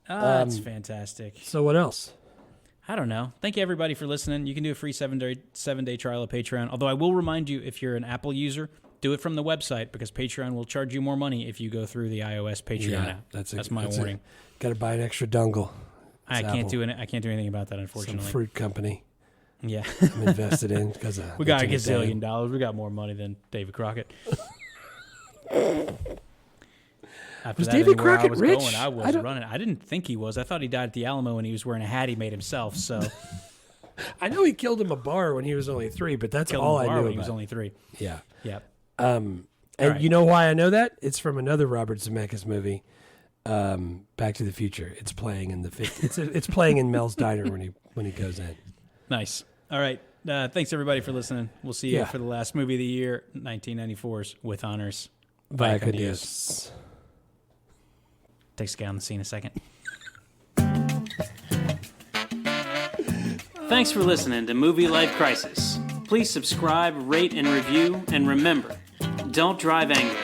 That's fantastic. So what else? I don't know. Thank you, everybody, for listening. You can do a free 7-day trial of Patreon. Although I will remind you, if you're an Apple user, do it from the website because Patreon will charge you more money if you go through the iOS Patreon app. That's my warning. Got to buy an extra dongle. I can't do anything about that, unfortunately. Some fruit company. Yeah, I'm invested in because we got a gazillion dollars. We got more money than David Crockett. After was David Crockett rich? I was running. I didn't think he was. I thought he died at the Alamo and he was wearing a hat he made himself. So I know he killed him a bar when he was only 3, but that's all I knew about. He was only 3. Yeah. Yeah. And you know why I know that? It's from another Robert Zemeckis movie, Back to the Future. It's playing in the 50s. It's playing in Mel's Diner when he goes in. Nice. All right. Thanks, everybody, for listening. We'll see you for the last movie of the year, 1994's With Honors. Via con Dios. Takes a guy on the scene in a second. Thanks for listening to Movie Life Crisis. Please subscribe, rate, and review, and remember, don't drive angry.